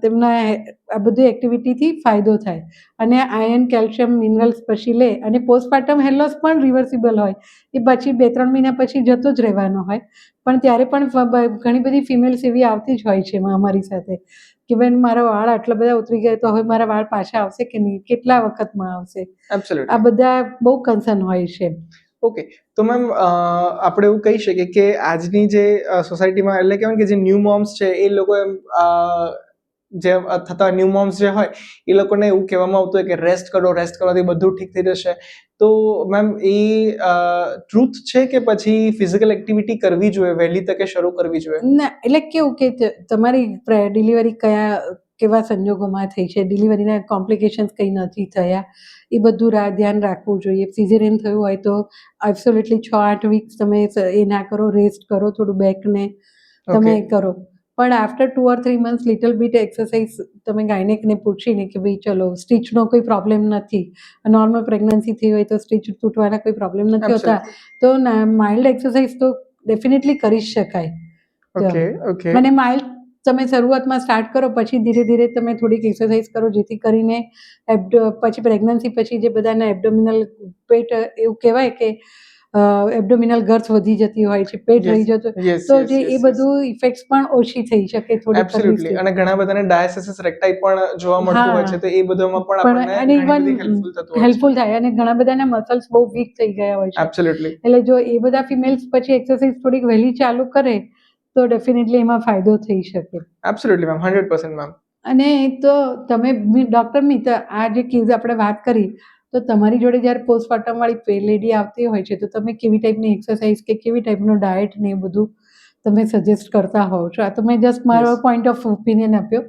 તેમના આ બધી એક્ટિવિટીથી ફાયદો થાય. અને આયર્ન કેલ્શિયમ મિનરલ્સ પછી લે, અને પોસ્ટપાર્ટમ હેર લોસ પણ રિવર્સિબલ હોય, એ પછી 2-3 મહિના પછી જતો જ રહેવાનો હોય, પણ ત્યારે પણ ઘણી બધી ફિમેલ્સ એવી આવતી જ હોય છે અમારી સાથે કે બેન મારા વાળ આટલા બધા ઉતરી ગયા તો હવે મારા વાળ પાછા આવશે કે નહીં, કેટલા વખતમાં આવશે. આ બધા બહુ કન્સર્ન હોય છે. ઓકે, તો મેમ આપણે એવું કહી શકીએ કે આજની જે સોસાયટીમાં એટલે કહેવાય કે જે ન્યૂ મોમ્સ છે એ લોકો જે થતા ન્યૂ મોમ્સ જે હોય એ લોકોને એવું કહેવામાં આવતું હોય કે રેસ્ટ કરવાથી બધું ઠીક થઈ જશે. તો મેમ એ ટ્રુથ છે કે પછી ફિઝિકલ એક્ટિવિટી કરવી જોઈએ, વહેલી તકે શરૂ કરવી જોઈએ? ના, એટલે કેવું કે તમારી ડિલિવરી કેવા સંજોગોમાં થઈ છે, ડિલિવરીના કોમ્પ્લિકેશન્સ કંઈ નથી થયા, એ બધું ધ્યાન રાખવું જોઈએ. સિઝેરિયન થયું હોય તો એબ્સોલ્યુટલી 6-8 વીક્સ તમે એ ના કરો, રેસ્ટ કરો, થોડું બેકને તમે કરો. પણ after 2 or 3 months little bit exercise તમે ગાયનેકને પૂછીને કે ભાઈ ચલો સ્ટીચનો કોઈ પ્રોબ્લેમ નથી, નોર્મલ પ્રેગ્નન્સી થઈ હોય તો સ્ટીચ તૂટવાના કોઈ પ્રોબ્લેમ નથી હોતા, તો માઇલ્ડ એક્સરસાઇઝ તો ડેફિનેટલી કરી શકાય. અને માઇલ્ડ તમે શરૂઆતમાં સ્ટાર્ટ કરો, પછી ધીરે ધીરે તમે થોડીક એક્સરસાઇઝ કરો, જેથી કરીને પછી પ્રેગ્નન્સી પછી જે બધાના એબ્ડોમિનલ પેટ એવું કહેવાય કે એબ્ડોમિનલ ગર્થ વધી જતી હોય છે, પેટ રહી જતું, તો જે એ બધું ઇફેક્ટ્સ પણ ઓછી થઈ શકે થોડી. એબ્સોલ્યુટલી. અને ઘણા બધાને ડાયાસિસ રેક્ટાઈ પણ જોવા મળતું હોય છે, તો એ બધામાં પણ આપણને ઘણી બધી હેલ્પફુલ થતું હોય છે. હેલ્પફુલ થાય, અને ઘણા બધાના મસલ્સ બહુ વીક થઈ ગયા હોય છે. એબ્સોલ્યુટલી. એટલે જો એ બધા ફિમેલ્સ પછી એક્સરસાઇઝ થોડીક વહેલી ચાલુ કરે તો ડેફિનેટલી એમાં ફાયદો થઈ શકે. Absolutely ma'am, 100% ma'am. અને તો તમે ડૉક્ટર મિત, આ જે કેસ આપણે વાત કરી, તો તમારી જોડે જ્યારે પોસ્ટપાર્ટમ વાળી લેડી આવતી હોય છે તો તમે કેવી ટાઈપની એક્સરસાઇઝ કે કેવી ટાઈપનો ડાયટ ને એ બધું તમે સજેસ્ટ કરતા હોવ છો? આ તો મેં જસ્ટ મારો પોઈન્ટ ઓફ ઓપિનિયન આપ્યો,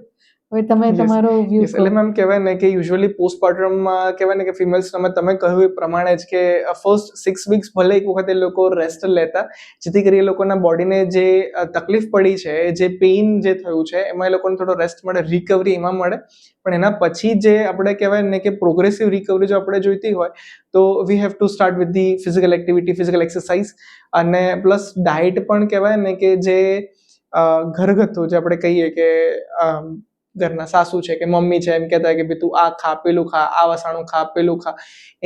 હવે તમે તમારો વ્યૂ કહો. એટલે મેમ કહેવાય ને કે યુઝ્યુઅલી પોસ્ટપાર્ટમમાં કહેવાય ને કે ફિમેલ્સ તમે કહ્યું એ પ્રમાણે જ કે ફર્સ્ટ 6 વીક્સ ભલે એક વખત એ લોકો રેસ્ટ લેતા, જેથી કરી એ લોકોના બોડીને જે તકલીફ પડી છે, જે પેઇન જે થયું છે એમાં એ લોકોને થોડો રેસ્ટ મળે, રિકવરી એમાં મળે. પણ એના પછી જે આપણે કહેવાય ને કે પ્રોગ્રેસિવ રિકવરી જો આપણે જોઈતી હોય તો we have to start with the physical activity, physical exercise, અને પ્લસ ડાયટ પણ કહેવાય ને કે જે ઘરગથ્થુ જે આપણે કહીએ કે ઘરના સાસુ છે કે મમ્મી છે એમ કહેતા કે ભાઈ તું આ ખા, પેલું ખા, આ વસાણું ખા, પેલું ખા,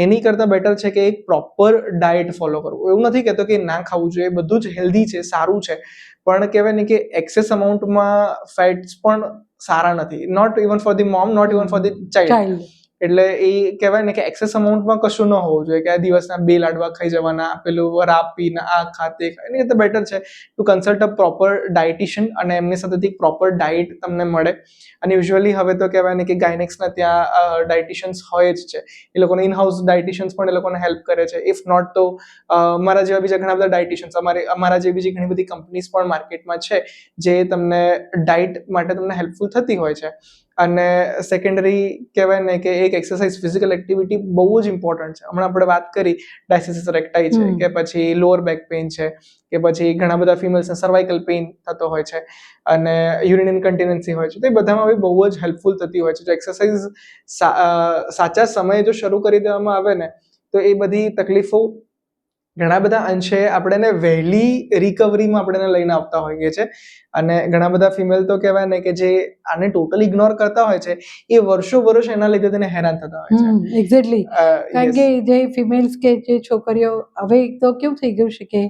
એની કરતાં બેટર છે કે એક પ્રોપર ડાયટ ફોલો કરવું. એવું નથી કહેતો કે ના ખાવું જોઈએ, બધું જ હેલ્ધી છે, સારું છે, પણ કહેવાય ને કે એક્સેસ અમાઉન્ટમાં ફેટ્સ પણ સારા નથી, not even for the mom, not even for the child. એટલે એ કહેવાય ને કે એક્સેસ અમાઉન્ટમાં કશું ન હોવું જોઈએ કે આ દિવસના 2 લાડવા ખાઈ જવાના, પેલું રાબ પીને આ ખાતે એની કરતાં બેટર છે to consult a proper dietitian અને એમની સાથેથી પ્રોપર ડાયટ તમને મળે. અને યુઝ્યુઅલી હવે તો કહેવાય ને કે ગાયનેક્સના ત્યાં ડાયટિશિયન્સ હોય જ છે. એ લોકોને ઇન હાઉસ ડાયટિશિયન્સ પણ એ લોકોને હેલ્પ કરે છે. ઇફ નોટ તો મારા જેવા બીજા ઘણા બધા ડાયટિશિયન્સ અમારા જેવી બીજી ઘણી બધી કંપનીઝ પણ માર્કેટમાં છે જે તમને ડાયટ માટે તમને હેલ્પફુલ થતી હોય છે. અને સેકન્ડરી કહેવાય ને કે એક એક્સરસાઇઝ ફિઝિકલ એક્ટિવિટી બહુ જ ઇમ્પોર્ટન્ટ છે. હમણાં આપણે વાત કરી ડાયસિસિસ રેક્ટાઈ છે કે પછી લોઅર બેક પેઇન છે કે પછી ઘણા બધા ફિમેલ્સને સર્વાઇકલ પેઇન થતો હોય છે અને યુરિન ઇન્કન્ટિનન્સી હોય છે. તો એ બધામાં બી બહુ જ હેલ્પફુલ થતી હોય છે. જો એક્સરસાઇઝ સાચા સમયે જો શરૂ કરી દેવામાં આવે ને તો એ બધી તકલીફો ઘણા બધા અંશે આપણે વહેલી રિકવરીમાં આપણે લઈને આવતા હોઈએ છીએ. અને ઘણા બધા ફિમેલ તો કહેવાય ને કે જે આને ટોટલી ઇગ્નોર કરતા હોય છે એ વર્ષો એના લીધે તેને હેરાન થતા હોય છે. એક્ઝેક્ટલી. કારણ કે જે ફિમેલ્સ કે જે છોકરીઓ હવે તો કેવું થઈ ગયું છે કે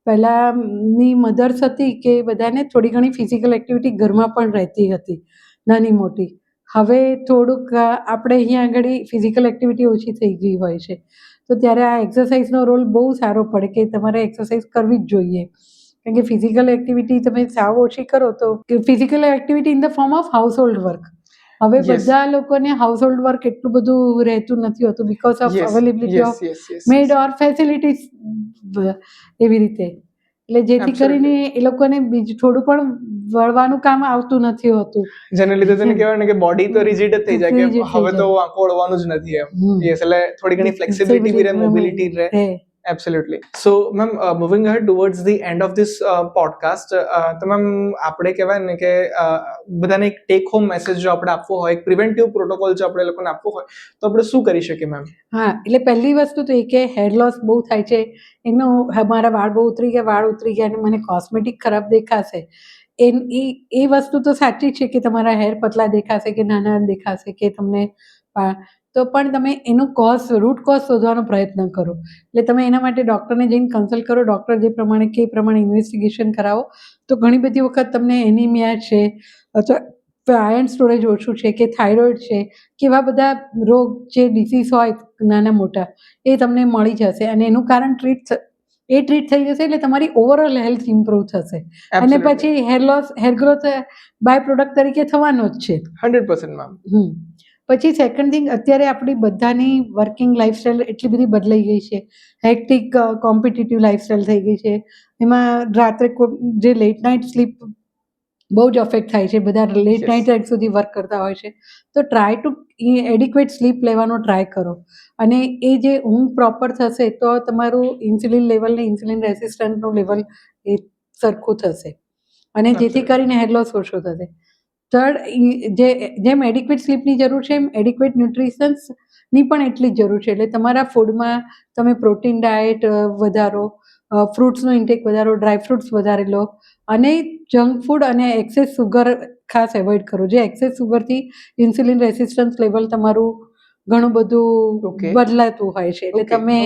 પહેલાની મધર્સ હતી કે બધાને થોડી ઘણી ફિઝિકલ એક્ટિવિટી ઘરમાં પણ રહેતી હતી નાની મોટી. હવે થોડુંક આપણે અહીંયા આગળ ફિઝિકલ એક્ટિવિટી ઓછી થઈ ગઈ હોય છે. તો ત્યારે આ એક્સરસાઇઝનો રોલ બહુ સારો પડે કે તમારે એક્સરસાઇઝ કરવી જ જોઈએ. કારણ કે ફિઝિકલ એક્ટિવિટી તમે સાવ ઓછી કરો તો physical activity in the form of household work. હવે બધા લોકોને હાઉસહોલ્ડ વર્ક એટલું બધું રહેતું નથી હોતું because of availability of made or facilities એવી રીતે. એટલે જેથી કરીને એ લોકોને બીજું થોડું પણ વળવાનું કામ આવતું નથી હોતું. જેને લીધે તેને કહેવાય ને કે બોડી તો રિજિડ જ થઈ જાય કે હવે તો આંખો વળવાનું જ નથી એમ. યસ, એટલે થોડી ઘણી ફ્લેક્સિબિલિટી બી રહે, મોબિલિટી રહે. Absolutely. So, ma'am, moving ahead towards the end of this podcast, તો મેમ આપણે કહેવાય ને કે બધાને એક ટેક હોમ મેસેજ જો આપણે આપવો હોય, એક પ્રિવેન્ટિવ પ્રોટોકોલ જો આપણે લોકોને આપવો હોય તો આપણે શું કરી શકીએ મેમ? હા, એટલે પહેલી વસ્તુ તો એ કે હેર લોસ બહુ થાય છે એનો મારા વાળ બહુ ઉતરી ગયા અને મને કોસ્મેટિક ખરાબ દેખાશે એ વસ્તુ તો સાચી છે કે તમારા હેર પતલા દેખાશે કે નાના દેખાશે કે તમને તો પણ તમે એનું રૂટ કોઝ શોધવાનો પ્રયત્ન કરો. એટલે તમે એના માટે ડૉક્ટરને જઈને કન્સલ્ટ કરો. ડૉક્ટર જે પ્રમાણે કે પ્રમાણે ઇન્વેસ્ટિગેશન કરાવો તો ઘણી બધી વખત તમને એનિમિયા છે અથવા આયર્ન સ્ટોરેજ ઓછું છે કે થાઇરોઇડ છે કે એવા બધા રોગ જે ડિસીઝ હોય નાના મોટા એ તમને મળી જશે અને એનું કારણ ટ્રીટ થઈ જશે એટલે તમારી ઓવરઓલ હેલ્થ ઇમ્પ્રૂવ થશે. અને પછી હેર ગ્રોથ બાય પ્રોડક્ટ તરીકે થવાનો જ છે 100% મેમ. પછી સેકન્ડ થિંગ, અત્યારે આપણી બધાની વર્કિંગ લાઈફસ્ટાઈલ એટલી બધી બદલાઈ ગઈ છે. હેક્ટિક કોમ્પિટિટિવ લાઈફસ્ટાઈલ થઈ ગઈ છે. એમાં રાત્રે જે લેટ નાઇટ સ્લીપ બહુ જ અફેક્ટ થાય છે. બધા લેટ નાઇટ સુધી વર્ક કરતા હોય છે. તો ટ્રાય ટુ એડિક્વેટ સ્લીપ લેવાનો ટ્રાય કરો. અને એ જે ઊંઘ પ્રોપર થશે તો તમારું ઇન્સ્યુલિન લેવલ ને ઇન્સ્યુલિન રેસિસ્ટન્ટનું લેવલ એ સરખું થશે અને જેથી કરીને હેર લોસ ઓછો થશે. થર્ડ, જેમ એડિક્વેટ સ્લીપની જરૂર છે એમ એડિક્વેટ ન્યુટ્રિશન્સની પણ એટલી જ જરૂર છે. એટલે તમારા ફૂડમાં તમે પ્રોટીન ડાયટ વધારો, ફ્રૂટ્સનો ઇન્ટેક વધારો, ડ્રાયફ્રૂટ્સ વધારે લો અને જંક ફૂડ અને એક્સેસ સુગર ખાસ એવોઇડ કરો. જે એક્સેસ સુગરથી ઇન્સ્યુલિન રેસિસ્ટન્સ લેવલ તમારું ઘણું બધું બદલાતું હોય છે. એટલે તમે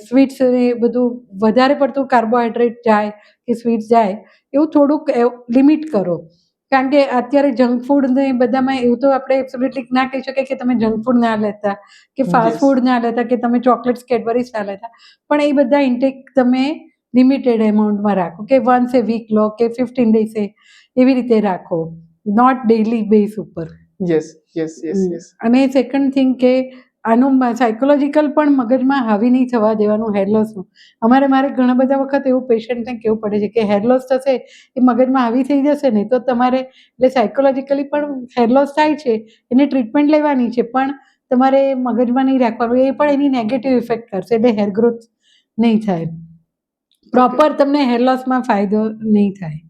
સ્વીટ્સ એ બધું વધારે પડતું કાર્બોહાઈડ્રેટ જાય કે સ્વીટ્સ જાય એવું થોડુંક લિમિટ કરો. કારણ કે અત્યારે જંક ફૂડ ને બધામાં એવું તો આપણે એબ્સોલ્યુટલી ના કહી શકીએ કે તમે જંક ફૂડ ના લેતા કે ફાસ્ટ ફૂડ ના લેતા કે તમે ચોકલેટ્સ કેડબરીઝ ના લેતા, પણ એ બધા ઇન્ટેક તમે લિમિટેડ એમાઉન્ટમાં રાખો કે વન્સ એ વીક લો કે 15 ડેઝે એવી રીતે રાખો, નોટ ડેઇલી બેઝ ઉપર. અને સેકન્ડ થિંગ કે આનું સાયકોલોજીકલ પણ મગજમાં હાવી નહીં થવા દેવાનું હેર લોસનું. મારે ઘણા બધા વખત એવું પેશન્ટને કહેવું પડે છે કે હેર લોસ થશે એ મગજમાં હાવી થઈ જશે ને તો તમારે એટલે સાયકોલોજીકલી પણ હેર લોસ થાય છે એની ટ્રીટમેન્ટ લેવાની છે પણ તમારે મગજમાં નહીં રાખવાનું. એ પણ એની નેગેટિવ ઇફેક્ટ કરશે એટલે હેર ગ્રોથ નહીં થાય પ્રોપર, તમને હેર લોસમાં ફાયદો નહીં થાય.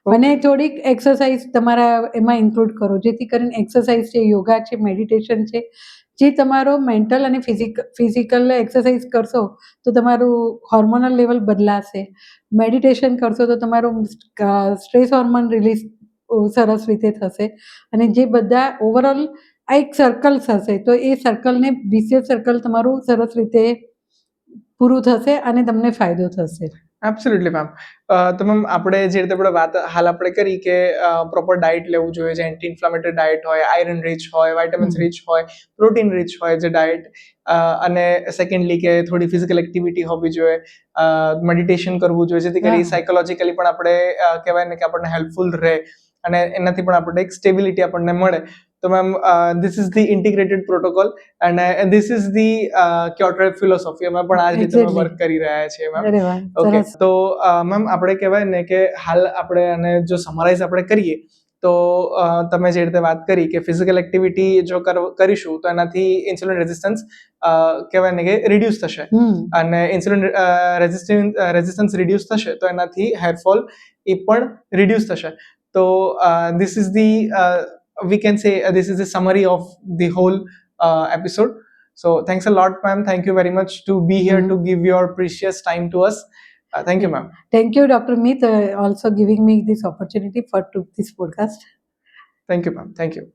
અને થોડીક એક્સરસાઇઝ તમારા એમાં ઇન્ક્લુડ કરો જેથી કરીને એક્સરસાઇઝ છે, યોગા છે, મેડિટેશન છે, જે તમારો મેન્ટલ અને ફિઝિકલ એક્સરસાઇઝ કરશો તો તમારું હોર્મોનલ લેવલ બદલાશે. મેડિટેશન કરશો તો તમારું સ્ટ્રેસ હોર્મોન રિલીઝ સરસ રીતે થશે અને જે બધા ઓવરઓલ આ એક સર્કલ થશે તો એ સર્કલને વિશિયસ સર્કલ તમારું સરસ રીતે પૂરું થશે અને તમને ફાયદો થશે. Absolutely ma'am. તો મેમ આપણે જે રીતે આપણે વાત હાલ આપણે કરી કે પ્રોપર ડાયટ લેવું જોઈએ, જે એન્ટી ઇન્ફ્લામેટરી ડાયટ હોય, આયરન રીચ હોય, વાઇટામિન્સ રીચ હોય, પ્રોટીન રીચ હોય જે ડાયટ, અને સેકન્ડલી કે થોડી ફિઝિકલ એક્ટિવિટી હોવી જોઈએ, મેડિટેશન કરવું જોઈએ, જેથી કરી સાયકોલોજીકલી પણ આપણે કહેવાય ને કે આપણને હેલ્પફુલ રહે અને એનાથી પણ આપણને એક સ્ટેબિલિટી આપણને મળે. તો ma'am this is the integrated protocol and this is the Curetrap philosophy. અમે પણ આ જ રીતે Exactly. વર્ક કરી રહ્યા છીએ મેમ. અરે વાહ, ઓકે, સરસ. તો મેમ આપણે કહેવાય ને કે હાલ આપણે આને જો સમરાઇઝ આપણે કરીએ તો તમે જે રીતે વાત કરી કે ફિઝિકલ એક્ટિવિટી જો કરીશું તો એનાથી ઇન્સ્યુલિન રેઝિસ્ટન્સ કહેવાય ને કે રિડ્યુસ થશે, અને ઇન્સ્યુલિન રેઝિસ્ટન્સ રિડ્યુસ થશે તો એનાથી હેરફોલ એ પણ રિડ્યુસ થશે. તો this is the we can say this is a summary of the whole episode. So thanks a lot ma'am, thank you very much to be here to give your precious time to us. Thank you ma'am. Thank you, Dr. Meet, also giving me this opportunity for to this podcast. Thank you ma'am, thank you.